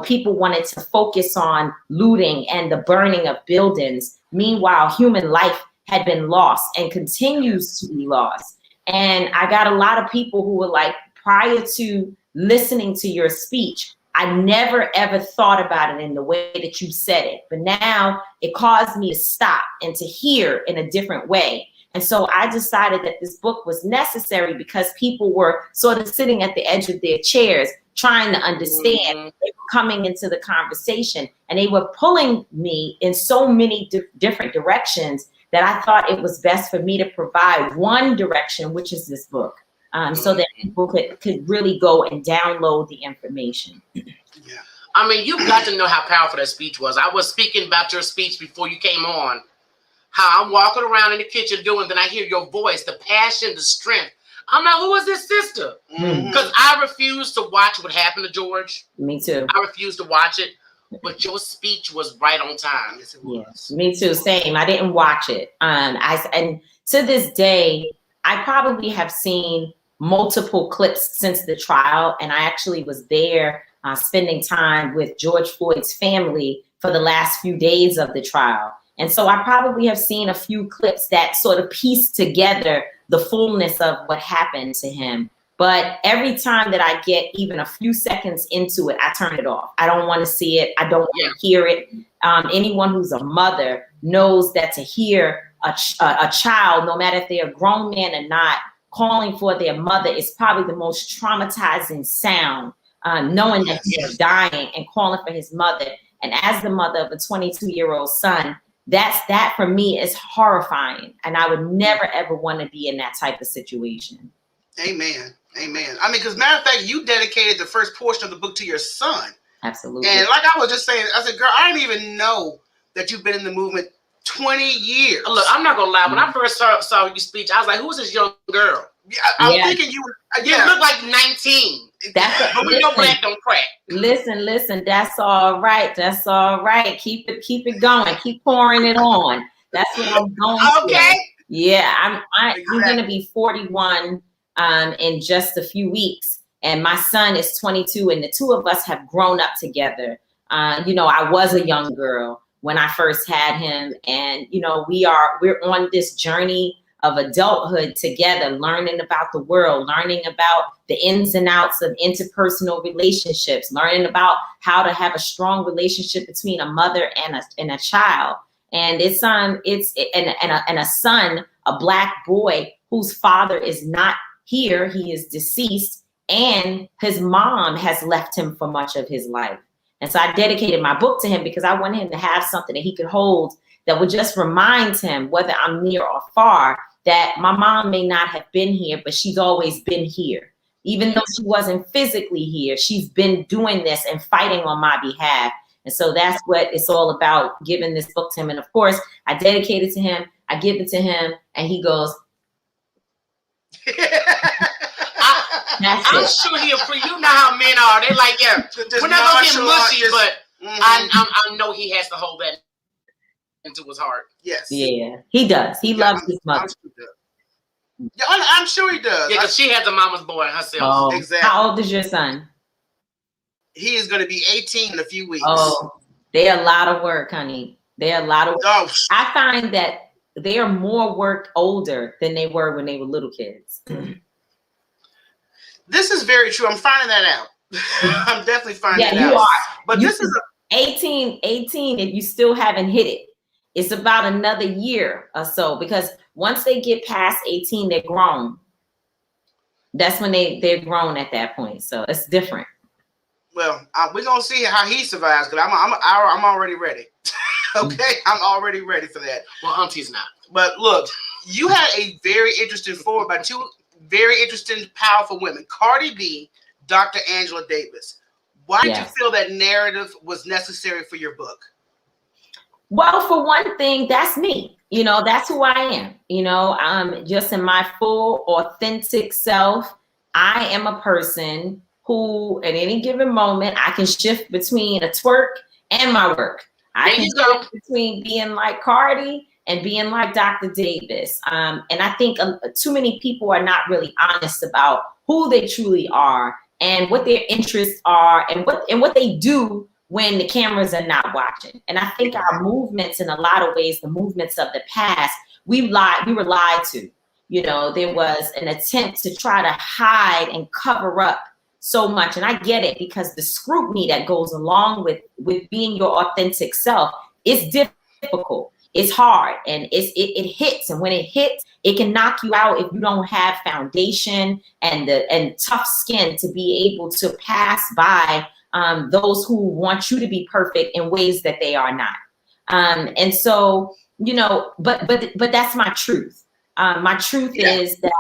people wanted to focus on looting and the burning of buildings. Meanwhile, human life had been lost and continues to be lost. And I got a lot of people who were like, prior to listening to your speech, I never ever thought about it in the way that you said it. But now it caused me to stop and to hear in a different way. And so I decided that this book was necessary because people were sort of sitting at the edge of their chairs trying to understand. They were coming into the conversation and they were pulling me in so many different directions that I thought it was best for me to provide one direction, which is this book. So that people could really go and download the information. Yeah. I mean, you've got to know how powerful that speech was. I was speaking about your speech before you came on, how I'm walking around in the kitchen doing, then I hear your voice, the passion, the strength. I'm like, who is this sister? Because I refuse to watch what happened to George. Me too. I refuse to watch it. But your speech was right on time. Yes, it was. Yes, me too. Same. I didn't watch it. And to this day, I probably have seen multiple clips since the trial. And I actually was there spending time with George Floyd's family for the last few days of the trial. And so I probably have seen a few clips that sort of piece together the fullness of what happened to him. But every time that I get even a few seconds into it, I turn it off. I don't want to see it. I don't want to hear it. Anyone who's a mother knows that to hear a child, no matter if they're a grown man or not, calling for their mother is probably the most traumatizing sound, knowing that he's dying and calling for his mother. And as the mother of a 22-year-old son, that for me is horrifying. And I would never, ever want to be in that type of situation. Amen. Amen. I mean, because matter of fact, you dedicated the first portion of the book to your son. Absolutely. And like I was just saying, I said, girl, I didn't even know that you've been in the movement 20 years. Look, I'm not going to lie. When I first saw your speech, I was like, who's this young girl? Yeah, I'm thinking you look like 19. But we know black don't crack. Listen. That's all right. That's all right. Keep it going. Keep pouring it on. That's what I'm going Okay. to. Yeah, I'm going to be 41 in just a few weeks. And my son is 22, and the two of us have grown up together. I was a young girl when I first had him, and we're on this journey of adulthood together, learning about the world, learning about the ins and outs of interpersonal relationships, learning about how to have a strong relationship between a mother and a child. And a son, a black boy whose father is not here, he is deceased, and his mom has left him for much of his life. And so I dedicated my book to him because I wanted him to have something that he could hold that would just remind him, whether I'm near or far, that my mom may not have been here, but she's always been here. Even though she wasn't physically here, she's been doing this and fighting on my behalf. And so that's what it's all about, giving this book to him. And of course, I dedicate it to him. I give it to him, and he goes, I'm sure he'll free. You know how men are. They're like, we're not going to get mushy, but I know he has to hold that into his heart. Yes. Yeah, he does. He loves his mother. I'm sure he does. Yeah, because she has a mama's boy herself. Oh, exactly. How old is your son? He is going to be 18 in a few weeks. Oh, they're a lot of work, honey. They're a lot of work. Oh. I find that they are more work older than they were when they were little kids. This is very true. I'm finding that out. I'm definitely finding that out. Yeah, you are. But this is 18, if you still haven't hit it, it's about another year or so, because once they get past 18, they're grown. That's when they're grown at that point. So it's different. Well, we're going to see how he survives, because I'm already ready. Okay? I'm already ready for that. Well, Auntie's not. But look, you had a very interesting forward by two very interesting, powerful women, Cardi B, Dr. Angela Davis. Why did you feel that narrative was necessary for your book? Well, for one thing, that's me. That's who I am. Just in my full, authentic self. I am a person who, at any given moment, I can shift between a twerk and my work. I can shift between being like Cardi and being like Dr. Davis. And I think too many people are not really honest about who they truly are and what their interests are and what they do when the cameras are not watching. And I think our movements, in a lot of ways, the movements of the past, we were lied to. There was an attempt to try to hide and cover up so much. And I get it, because the scrutiny that goes along with being your authentic self is difficult. It's hard, and it hits. And when it hits, it can knock you out if you don't have foundation and tough skin to be able to pass by those who want you to be perfect in ways that they are not. And so, but that's my truth. My truth is that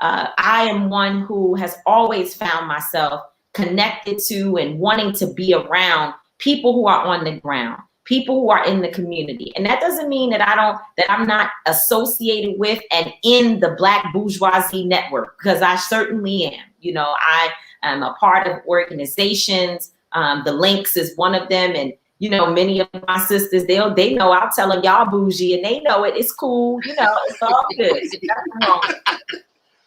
I am one who has always found myself connected to and wanting to be around people who are on the ground, people who are in the community. And that doesn't mean that I'm not associated with and in the Black bourgeoisie network, because I certainly am. I am a part of organizations. The Links is one of them. And, many of my sisters, they know, I'll tell them y'all bougie, and they know it. It's cool. It's all good. Nothing wrong.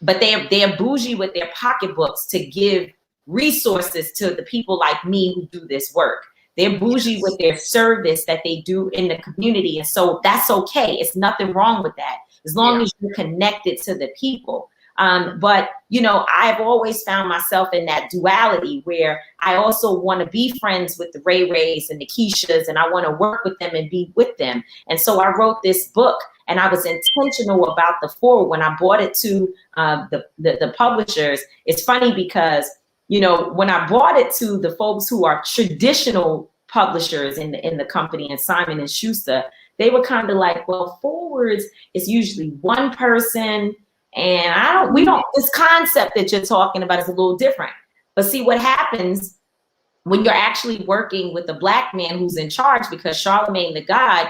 But they're bougie with their pocketbooks to give resources to the people like me who do this work. They're bougie with their service that they do in the community. And so that's okay. It's nothing wrong with that, as long as you're connected to the people. But, you know, I've always found myself in that duality where I also want to be friends with the Ray Rays and the Keishas, and I want to work with them and be with them. And so I wrote this book, and I was intentional about the forward. When I bought it to the publishers, it's funny because, you know, when I bought it to the folks who are traditional publishers in the company, and Simon and Schuster, they were kind of like, well, forwards is usually one person. And this concept that you're talking about is a little different. But see what happens when you're actually working with a Black man who's in charge, because Charlemagne the God,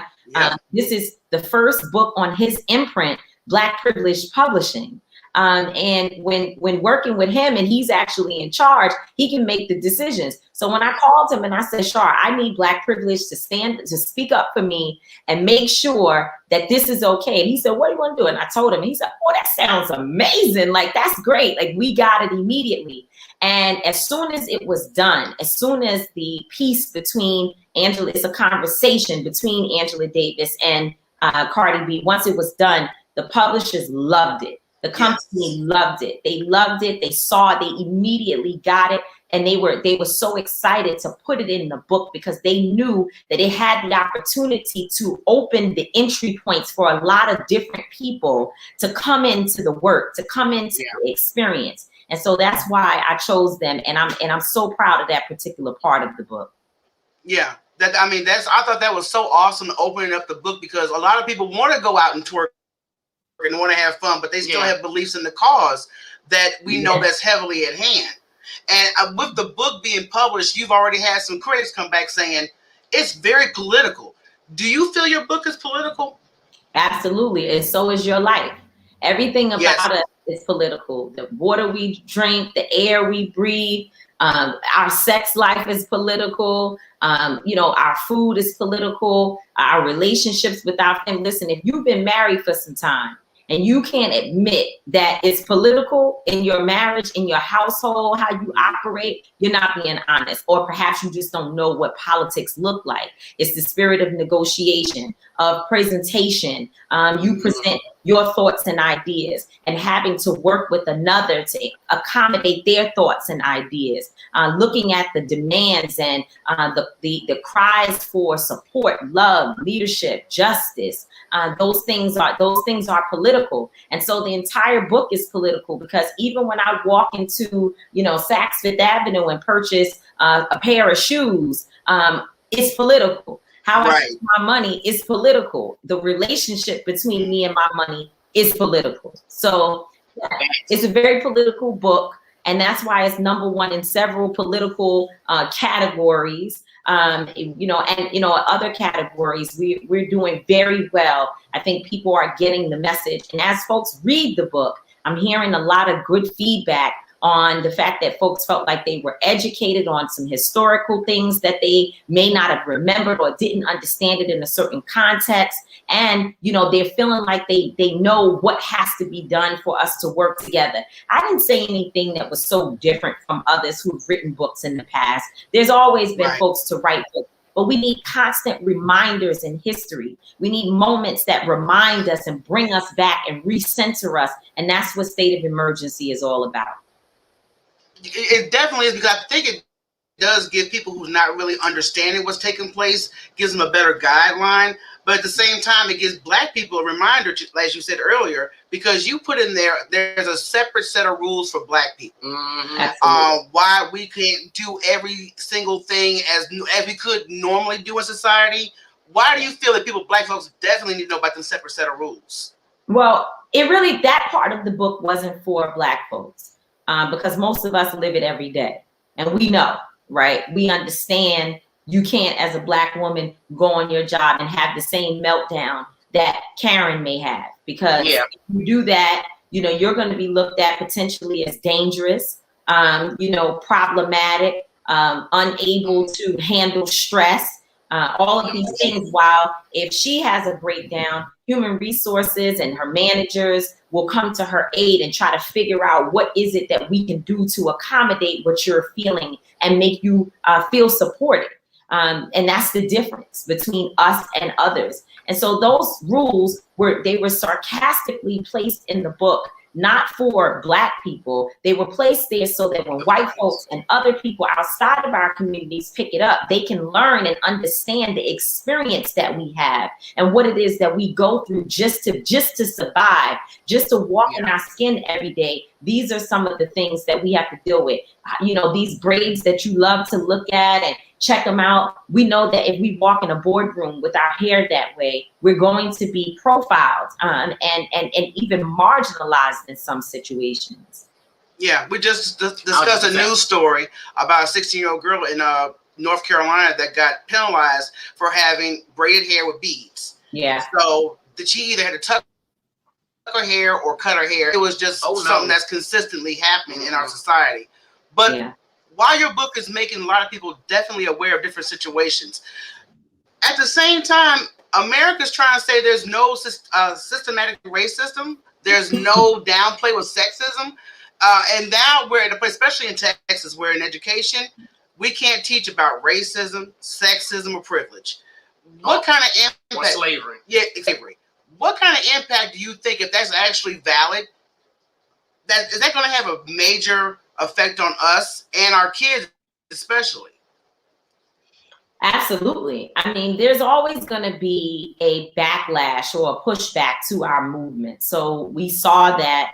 this is the first book on his imprint, Black Privilege Publishing. And when working with him, and he's actually in charge, he can make the decisions. So when I called him and I said, Char, I need Black privilege to speak up for me and make sure that this is okay. And he said, what do you want to do? And I told him, and he said, oh, that sounds amazing. Like, that's great. Like, we got it immediately. And as soon as it was done, as soon as the piece between Angela, it's a conversation between Angela Davis and Cardi B, once it was done, the publishers loved it. The company loved it. They loved it. They saw it. They immediately got it. And they were so excited to put it in the book because they knew that it had the opportunity to open the entry points for a lot of different people to come into the work, to come into the experience. And so that's why I chose them. And I'm so proud of that particular part of the book. Yeah. I thought that was so awesome, opening up the book, because a lot of people want to go out and twerk and want to have fun, but they still have beliefs in the cause that we know that's heavily at hand. And with the book being published, you've already had some critics come back saying it's very political. Do you feel your book is political? Absolutely. And so is your life. Everything about it is political. The water we drink, the air we breathe, our sex life is political. Our food is political. Our relationships with our family. Listen, if you've been married for some time, and you can't admit that it's political in your marriage, in your household, how you operate, you're not being honest. Or perhaps you just don't know what politics look like. It's the spirit of negotiation, of presentation. You present your thoughts and ideas, and having to work with another to accommodate their thoughts and ideas. Looking at the demands and the cries for support, love, leadership, justice. Those things are political. And so the entire book is political, because even when I walk into, Saks Fifth Avenue and purchase a pair of shoes, it's political. How I spend my money is political. The relationship between me and my money is political. So it's a very political book. And that's why it's #1 in several political categories. Other categories, we're doing very well. I think people are getting the message. And as folks read the book, I'm hearing a lot of good feedback on the fact that folks felt like they were educated on some historical things that they may not have remembered or didn't understand it in a certain context. And, they're feeling like they know what has to be done for us to work together. I didn't say anything that was so different from others who've written books in the past. There's always been folks to write books, but we need constant reminders in history. We need moments that remind us and bring us back and recenter us. And that's what State of Emergency is all about. It definitely is, because I think it does give people who's not really understanding what's taking place, gives them a better guideline. But at the same time, it gives Black people a reminder, as you said earlier, because you put in there's a separate set of rules for Black people. Why we can't do every single thing as we could normally do in society. Why do you feel that Black folks definitely need to know about the separate set of rules? Well, that part of the book wasn't for Black folks. Because most of us live it every day, and we know, right? We understand you can't, as a Black woman, go on your job and have the same meltdown that Karen may have, because if you do that, you're going to be looked at potentially as dangerous, problematic, unable to handle stress, all of these things. While if she has a breakdown, human resources and her managers will come to her aid and try to figure out what is it that we can do to accommodate what you're feeling and make you feel supported. And that's the difference between us and others. And so those rules were sarcastically placed in the book, not for Black people. They were placed there so that when white folks and other people outside of our communities pick it up, they can learn and understand the experience that we have and what it is that we go through just to survive, just to walk in our skin every day. These are some of the things that we have to deal with. You know, these braids that you love to look at and check them out. We know that if we walk in a boardroom with our hair that way, we're going to be profiled and even marginalized in some situations. Yeah, we just discussed a news story about a 16-year-old girl in North Carolina that got penalized for having braided hair with beads. Yeah. So she either had to tuck her hair or cut her hair. It was just something that's consistently happening in our society. But while your book is making a lot of people definitely aware of different situations, at the same time, America's trying to say there's no systematic racism. There's no downplay with sexism. And now we're at a place, especially in Texas, where in education, we can't teach about racism, sexism, or privilege. What kind of impact? Or slavery. Yeah, slavery. What kind of impact do you think, if that's actually valid, is that going to have a major effect on us and our kids especially? Absolutely. I mean, there's always going to be a backlash or a pushback to our movement. So we saw that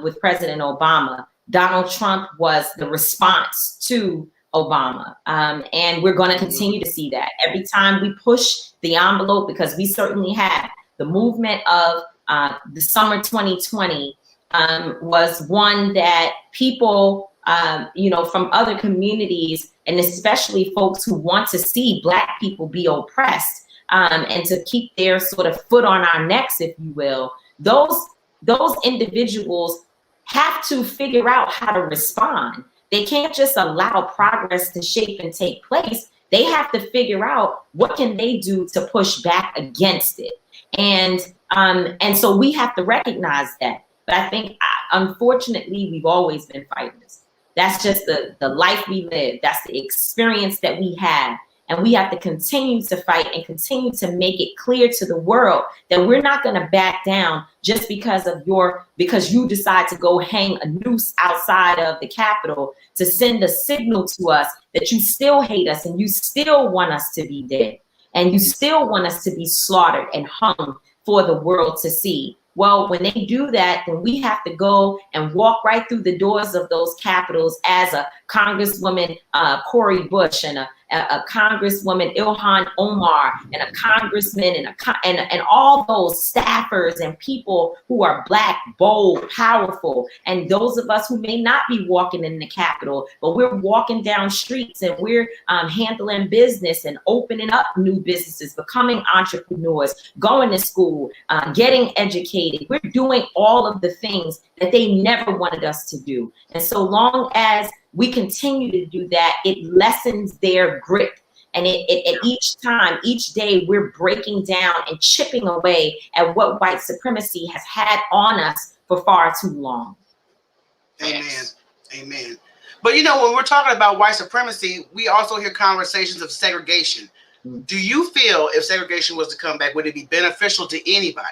with President Obama. Donald Trump was the response to Obama. And we're going to continue to see that every time we push the envelope, because we certainly have the movement of the summer 2020 was one that people, from other communities, and especially folks who want to see Black people be oppressed and to keep their sort of foot on our necks, if you will, those individuals have to figure out how to respond. They can't just allow progress to shape and take place. They have to figure out what can they do to push back against it. And so we have to recognize that. But I think, unfortunately, we've always been fighters. That's just the life we live. That's the experience that we have. And we have to continue to fight and continue to make it clear to the world that we're not going to back down just because you decide to go hang a noose outside of the Capitol to send a signal to us that you still hate us and you still want us to be dead and you still want us to be slaughtered and hung for the world to see. Well, when they do that, then we have to go and walk right through the doors of those capitals as a Congresswoman Cori Bush and a Congresswoman Ilhan Omar and a congressman and all those staffers and people who are Black, bold, powerful, and those of us who may not be walking in the Capitol, but we're walking down streets and we're handling business and opening up new businesses, becoming entrepreneurs, going to school, getting educated. We're doing all of the things that they never wanted us to do. And so long as we continue to do that, it lessens their grip. And each day, we're breaking down and chipping away at what white supremacy has had on us for far too long. Amen. Amen. But when we're talking about white supremacy, we also hear conversations of segregation. Do you feel if segregation was to come back, would it be beneficial to anybody?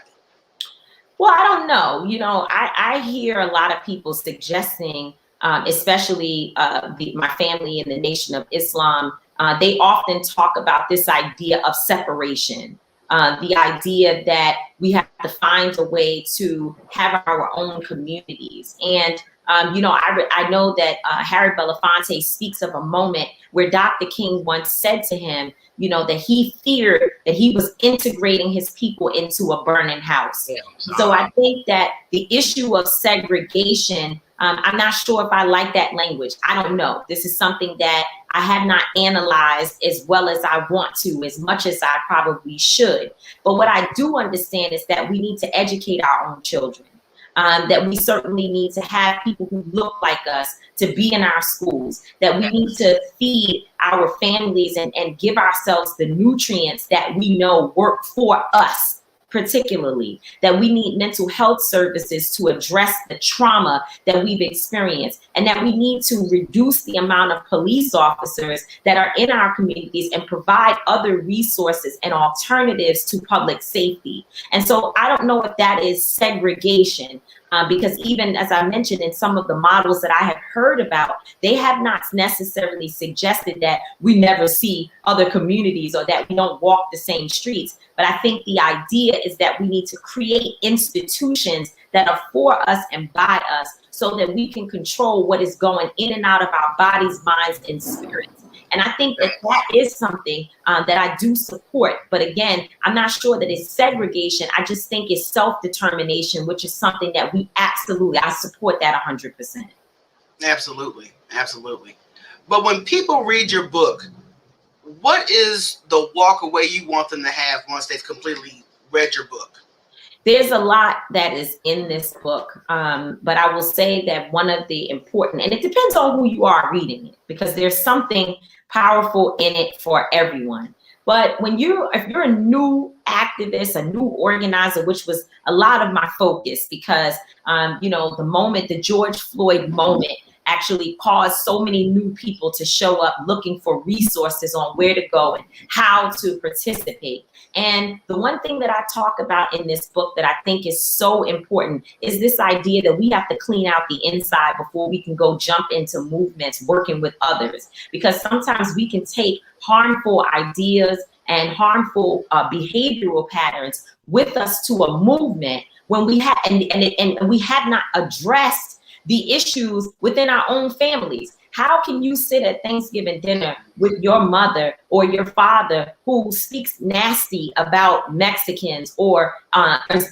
Well, I don't know. I hear a lot of people suggesting, especially my family in the Nation of Islam, they often talk about this idea of separation, the idea that we have to find a way to have our own communities. And, I know that Harry Belafonte speaks of a moment where Dr. King once said to him, that he feared that he was integrating his people into a burning house. Yeah. So I think that the issue of segregation, I'm not sure if I like that language. I don't know. This is something that I have not analyzed as well as I want to, as much as I probably should. But what I do understand is that we need to educate our own children. That we certainly need to have people who look like us to be in our schools, that we need to feed our families and give ourselves the nutrients that we know work for us, particularly, that we need mental health services to address the trauma that we've experienced, and that we need to reduce the amount of police officers that are in our communities and provide other resources and alternatives to public safety. And so I don't know if that is segregation, because even as I mentioned in some of the models that I have heard about, they have not necessarily suggested that we never see other communities or that we don't walk the same streets. But I think the idea is that we need to create institutions that are for us and by us, so that we can control what is going in and out of our bodies, minds, and spirits. And I think that that is something that I do support. But again, I'm not sure that it's segregation. I just think it's self-determination, which is something that we absolutely, I support that 100%. Absolutely. Absolutely. But when people read your book, what is the walk away you want them to have once they've completely read your book? There's a lot that is in this book, but I will say that one of the important, and it depends on who you are reading it, because there's something powerful in it for everyone. But if you're a new activist, a new organizer, which was a lot of my focus, because the George Floyd moment actually caused so many new people to show up looking for resources on where to go and how to participate. And the one thing that I talk about in this book that I think is so important is this idea that we have to clean out the inside before we can go jump into movements working with others. Because sometimes we can take harmful ideas and harmful behavioral patterns with us to a movement when we have and we have not addressed the issues within our own families. How can you sit at Thanksgiving dinner with your mother or your father who speaks nasty about Mexicans, or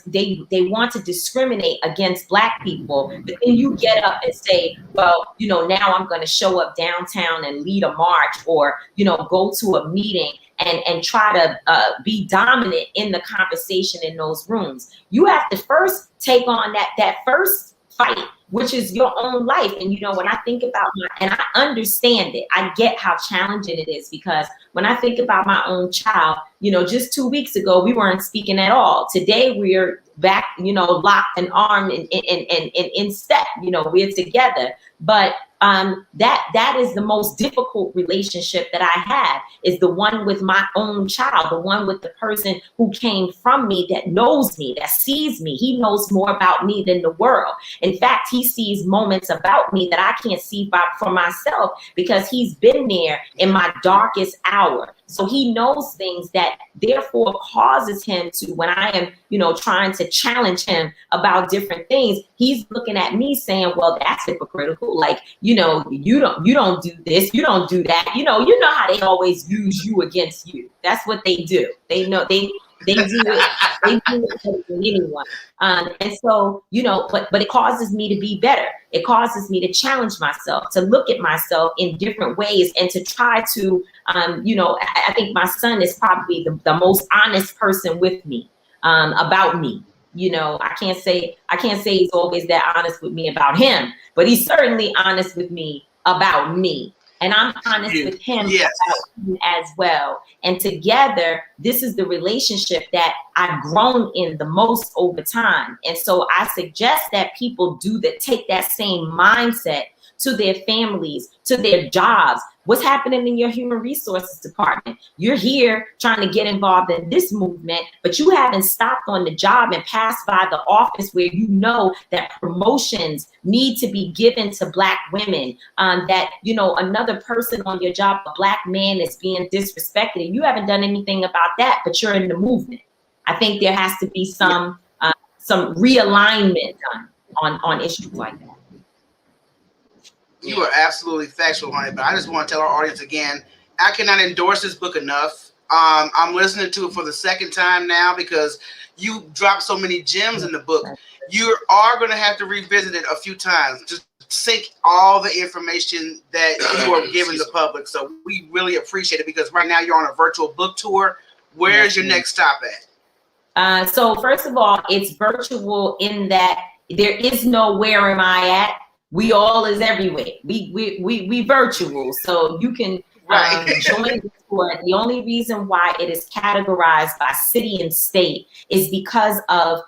they want to discriminate against Black people, but then you get up and say, well, now I'm going to show up downtown and lead a march, or, go to a meeting and try to be dominant in the conversation in those rooms. You have to first take on that first fight, which is your own life. And, when I think about and I understand it, I get how challenging it is, because when I think about my own child, just 2 weeks ago, we weren't speaking at all. Today, we're back, locked and armed and in step, we're together. But that is the most difficult relationship that I have, is the one with my own child, the one with the person who came from me, that knows me, that sees me. He knows more about me than the world. In fact, he sees moments about me that I can't see for myself, because he's been there in my darkest hour. So he knows things that therefore causes him to, when I am, trying to challenge him about different things, he's looking at me saying, well, that's hypocritical. Like, you don't do this, you don't do that. You know how they always use you against you. That's what they do. They know they do it. They do it better than anyone. And so, but it causes me to be better. It causes me to challenge myself, to look at myself in different ways, and to try to, I think my son is probably the most honest person with me, about me. I can't say he's always that honest with me about him, but he's certainly honest with me about me. And I'm honest with him about him as well. And together, this is the relationship that I've grown in the most over time. And so I suggest that people take that same mindset to their families, to their jobs. What's happening in your human resources department? You're here trying to get involved in this movement, but you haven't stopped on the job and passed by the office where you know that promotions need to be given to Black women, that, another person on your job, a Black man, is being disrespected, and you haven't done anything about that, but you're in the movement. I think there has to be some realignment done on issues like that. You are absolutely factual, honey, but I just want to tell our audience again, I cannot endorse this book enough. I'm listening to it for the second time now, because you dropped so many gems in the book. You are going to have to revisit it a few times, just sync all the information that you are giving the public. So we really appreciate it, because right now you're on a virtual book tour. Where's your next stop at? So first of all, it's virtual in that there is no where am I at. We all is everywhere. We virtual, so you can join the tour, the only reason why it is categorized by city and state is because of,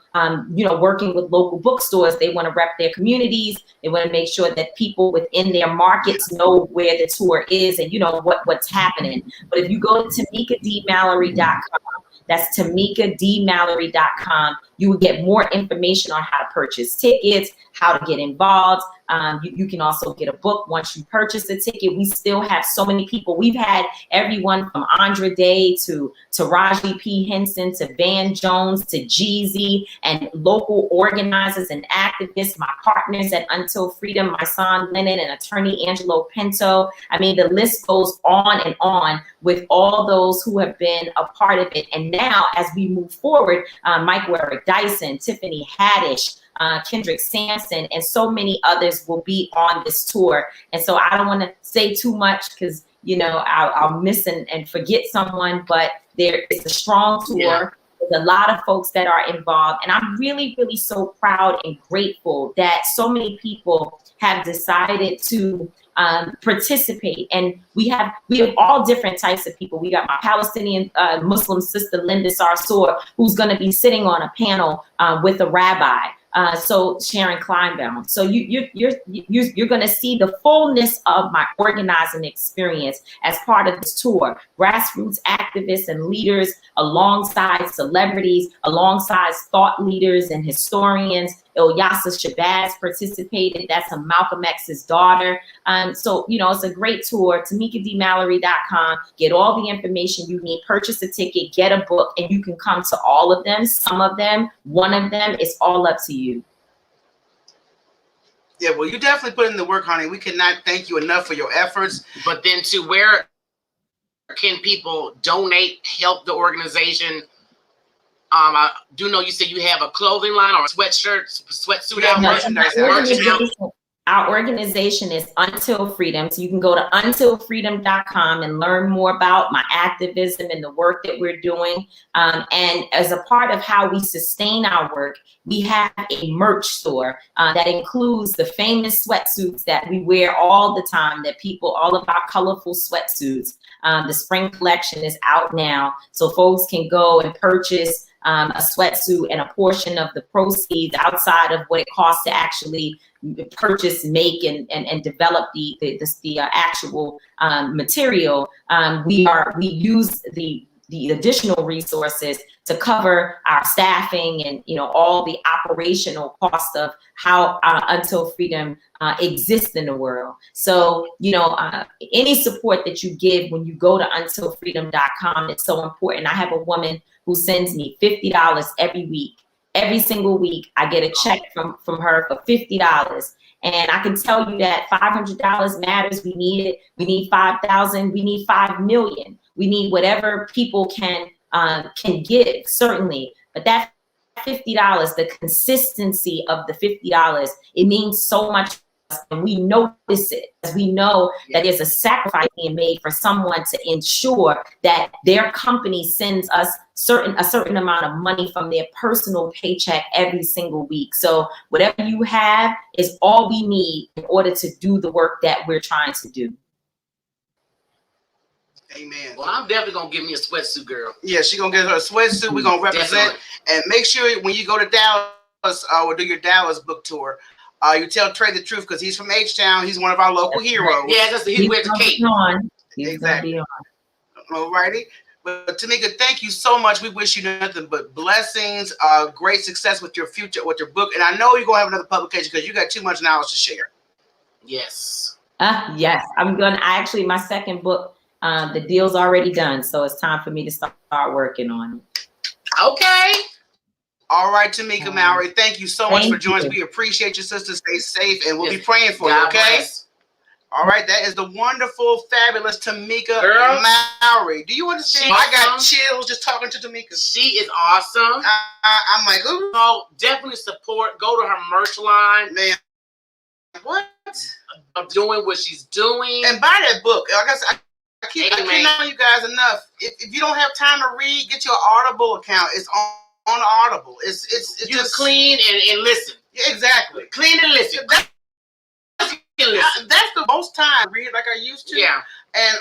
working with local bookstores. They want to rep their communities. They want to make sure that people within their markets know where the tour is and, what's happening. But if you go to TamikaDMallory.com, that's TamikaDMallory.com. You will get more information on how to purchase tickets, how to get involved. You can also get a book once you purchase a ticket. We still have so many people. We've had everyone from Andra Day to Taraji P. Henson to Van Jones to Jeezy and local organizers and activists, my partners at Until Freedom, my son Lennon and attorney Angelo Pinto. I mean, the list goes on and on with all those who have been a part of it. And now as we move forward, Mike Warwick Dyson, Tiffany Haddish, Kendrick Sampson, and so many others will be on this tour. And so I don't want to say too much because, I'll miss and forget someone, but there is a strong tour. Yeah. There's a lot of folks that are involved. And I'm really, really so proud and grateful that so many people have decided to participate. And we have all different types of people. We got my Palestinian Muslim sister, Linda Sarsour, who's going to be sitting on a panel with a rabbi. So Sharon Kleinbaum. So you're going to see the fullness of my organizing experience as part of this tour. Grassroots activists and leaders alongside celebrities, alongside thought leaders and historians. Ilyasa Shabazz participated. That's a Malcolm X's daughter. So, it's a great tour. TamikaDMallory.com. Get all the information you need. Purchase a ticket, get a book, and you can come to all of them. Some of them, one of them, it's all up to you. Yeah, well, you definitely put in the work, honey. We cannot thank you enough for your efforts. But then where can people donate, help the organization? I do know you said you have a clothing line or a sweatsuit out. Our organization is Until Freedom. So you can go to untilfreedom.com and learn more about my activism and the work that we're doing. And as a part of how we sustain our work, we have a merch store that includes the famous sweatsuits that we wear all the time, all of our colorful sweatsuits. The spring collection is out now. So folks can go and purchase a sweatsuit, and a portion of the proceeds outside of what it costs to actually purchase, make, and develop the actual material. We use the additional resources to cover our staffing and all the operational cost of how Until Freedom exists in the world. So any support that you give when you go to untilfreedom.com is so important. I have a woman who sends me $50 every week. Every single week, I get a check from her for $50. And I can tell you that $500 matters. We need it. We need 5,000. We need 5 million. We need whatever people can give, certainly. But that $50, the consistency of the $50, it means so much. And we notice it, as we know that there's a sacrifice being made for someone to ensure that their company sends us a certain amount of money from their personal paycheck every single week. So whatever you have is all we need in order to do the work that we're trying to do. Amen. Well, I'm definitely going to give me a sweatsuit, girl. Yeah, she's going to get her a sweatsuit. We're going to represent. Definitely. And make sure when you go to Dallas or do your Dallas book tour, you tell Trey the truth because he's from H-Town. He's one of our local heroes. Yeah, he wears a cape. Exactly. All righty. But Tamika, thank you so much. We wish you nothing but blessings, great success with your future, with your book. And I know you're going to have another publication because you got too much knowledge to share. Yes. Yes. My second book, the deal's already done. So it's time for me to start working on it. Okay. All right, Tamika Mallory, thank you so much for joining us. We appreciate you, sister. Stay safe, and we'll be praying for you, okay? Bless. All right, that is the wonderful, fabulous Tamika Mallory. Do you understand? I got chills just talking to Tamika. She is awesome. I'm like, ooh. So definitely support. Go to her merch line. Man, what? Doing what she's doing. And buy that book. Like I said, I can't tell you guys enough. If you don't have time to read, get your Audible account. It's on Audible. It's you just clean and listen. Yeah, exactly. Clean and listen. That's can listen. That's the most time I read like I used to. Yeah. And,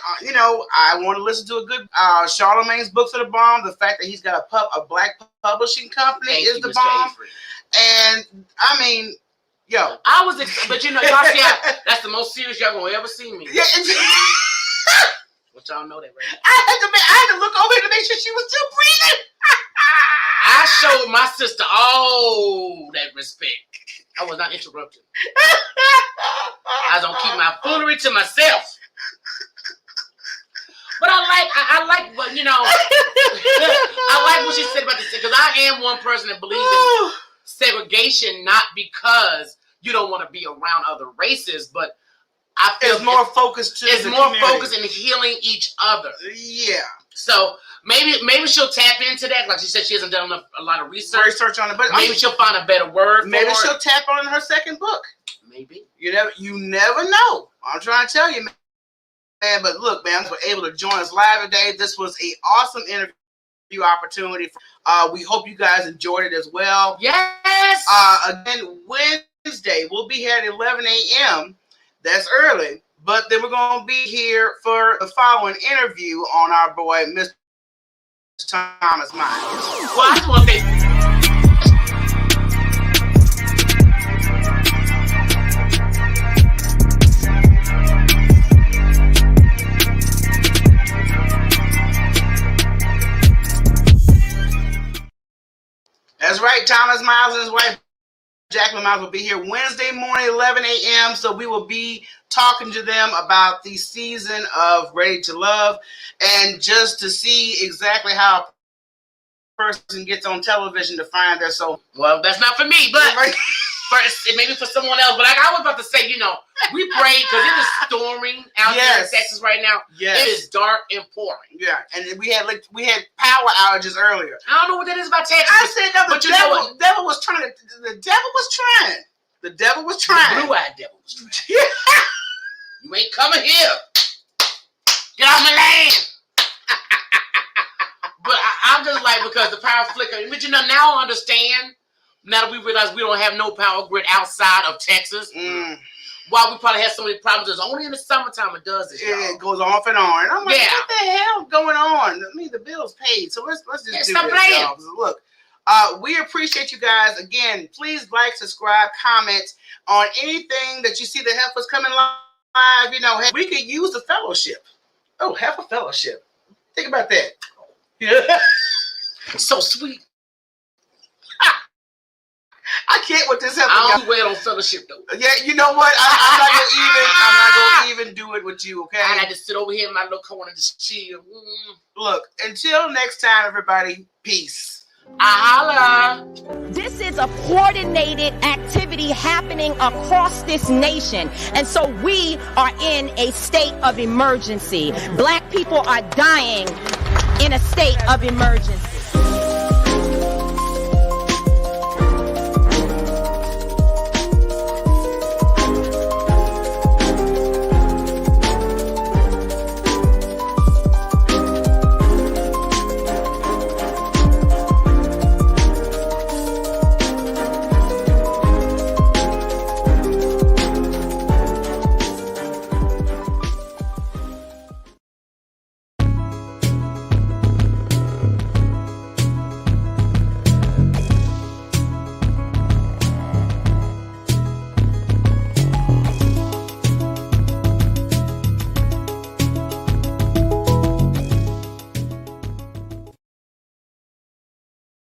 I want to listen to a good Charlemagne's books are the bomb. The fact that he's got a black publishing company is the bomb. And, I mean, yo. I was, but y'all see that's the most serious y'all going to ever see me. Yeah. But y'all know that, right? I had to look over here to make sure she was still breathing. I showed my sister all that respect. I was not interrupted. I was going to keep my foolery to myself. But I like, but I like what she said about this, because I am one person that believes in segregation, not because you don't want to be around other races, but I feel it's more focused to it's more focused in healing each other. Yeah. So maybe she'll tap into that. Like she said, she hasn't done a lot of research on it, but maybe she'll find a better word. Maybe she'll tap on her second book. Maybe you never know. I'm trying to tell you, man. But look, man, we're able to join us live today. This was an awesome interview opportunity. We hope you guys enjoyed it as well. Yes. Again, Wednesday we'll be here at 11 a.m. That's early, but then we're going to be here for the following interview on our boy, Mr. Thomas Myers. Well, I just want to say, that's right, Thomas Miles and his wife, Jacqueline Miles, will be here Wednesday morning, 11 a.m. So we will be talking to them about the season of Ready to Love, and just to see exactly how a person gets on television to find their soul. Well, that's not for me, but maybe for someone else. But like I was about to say, we prayed because it is storming out here in Texas right now. Yes. It is dark and pouring. Yeah, and we had power outages earlier. I don't know what that is about Texas. I said no, the devil was trying. The devil was trying. The blue-eyed devil was trying. You ain't coming here. Get off my land. But I'm just like, because the power flicker. But now I understand. Now that we realize we don't have no power grid outside of Texas, why we probably have so many problems. It's only in the summertime it does this. Yeah, it goes off and on. And I'm like, what the hell going on? I mean, the bill's paid, so let's just do this, y'all. Look, we appreciate you guys. Again, please like, subscribe, comment on anything that you see that help us coming live. Hey, we could use a fellowship. Oh, have a fellowship. Think about that. Yeah. So sweet. I can't with this. I don't wear on fellowship though. Yeah, you know what? I'm not gonna even do it with you. Okay. I had to sit over here in my little corner and just chill. Look, until next time, everybody. Peace. Holla. This is a coordinated activity happening across this nation. And so we are in a state of emergency. Black people are dying in a state of emergency.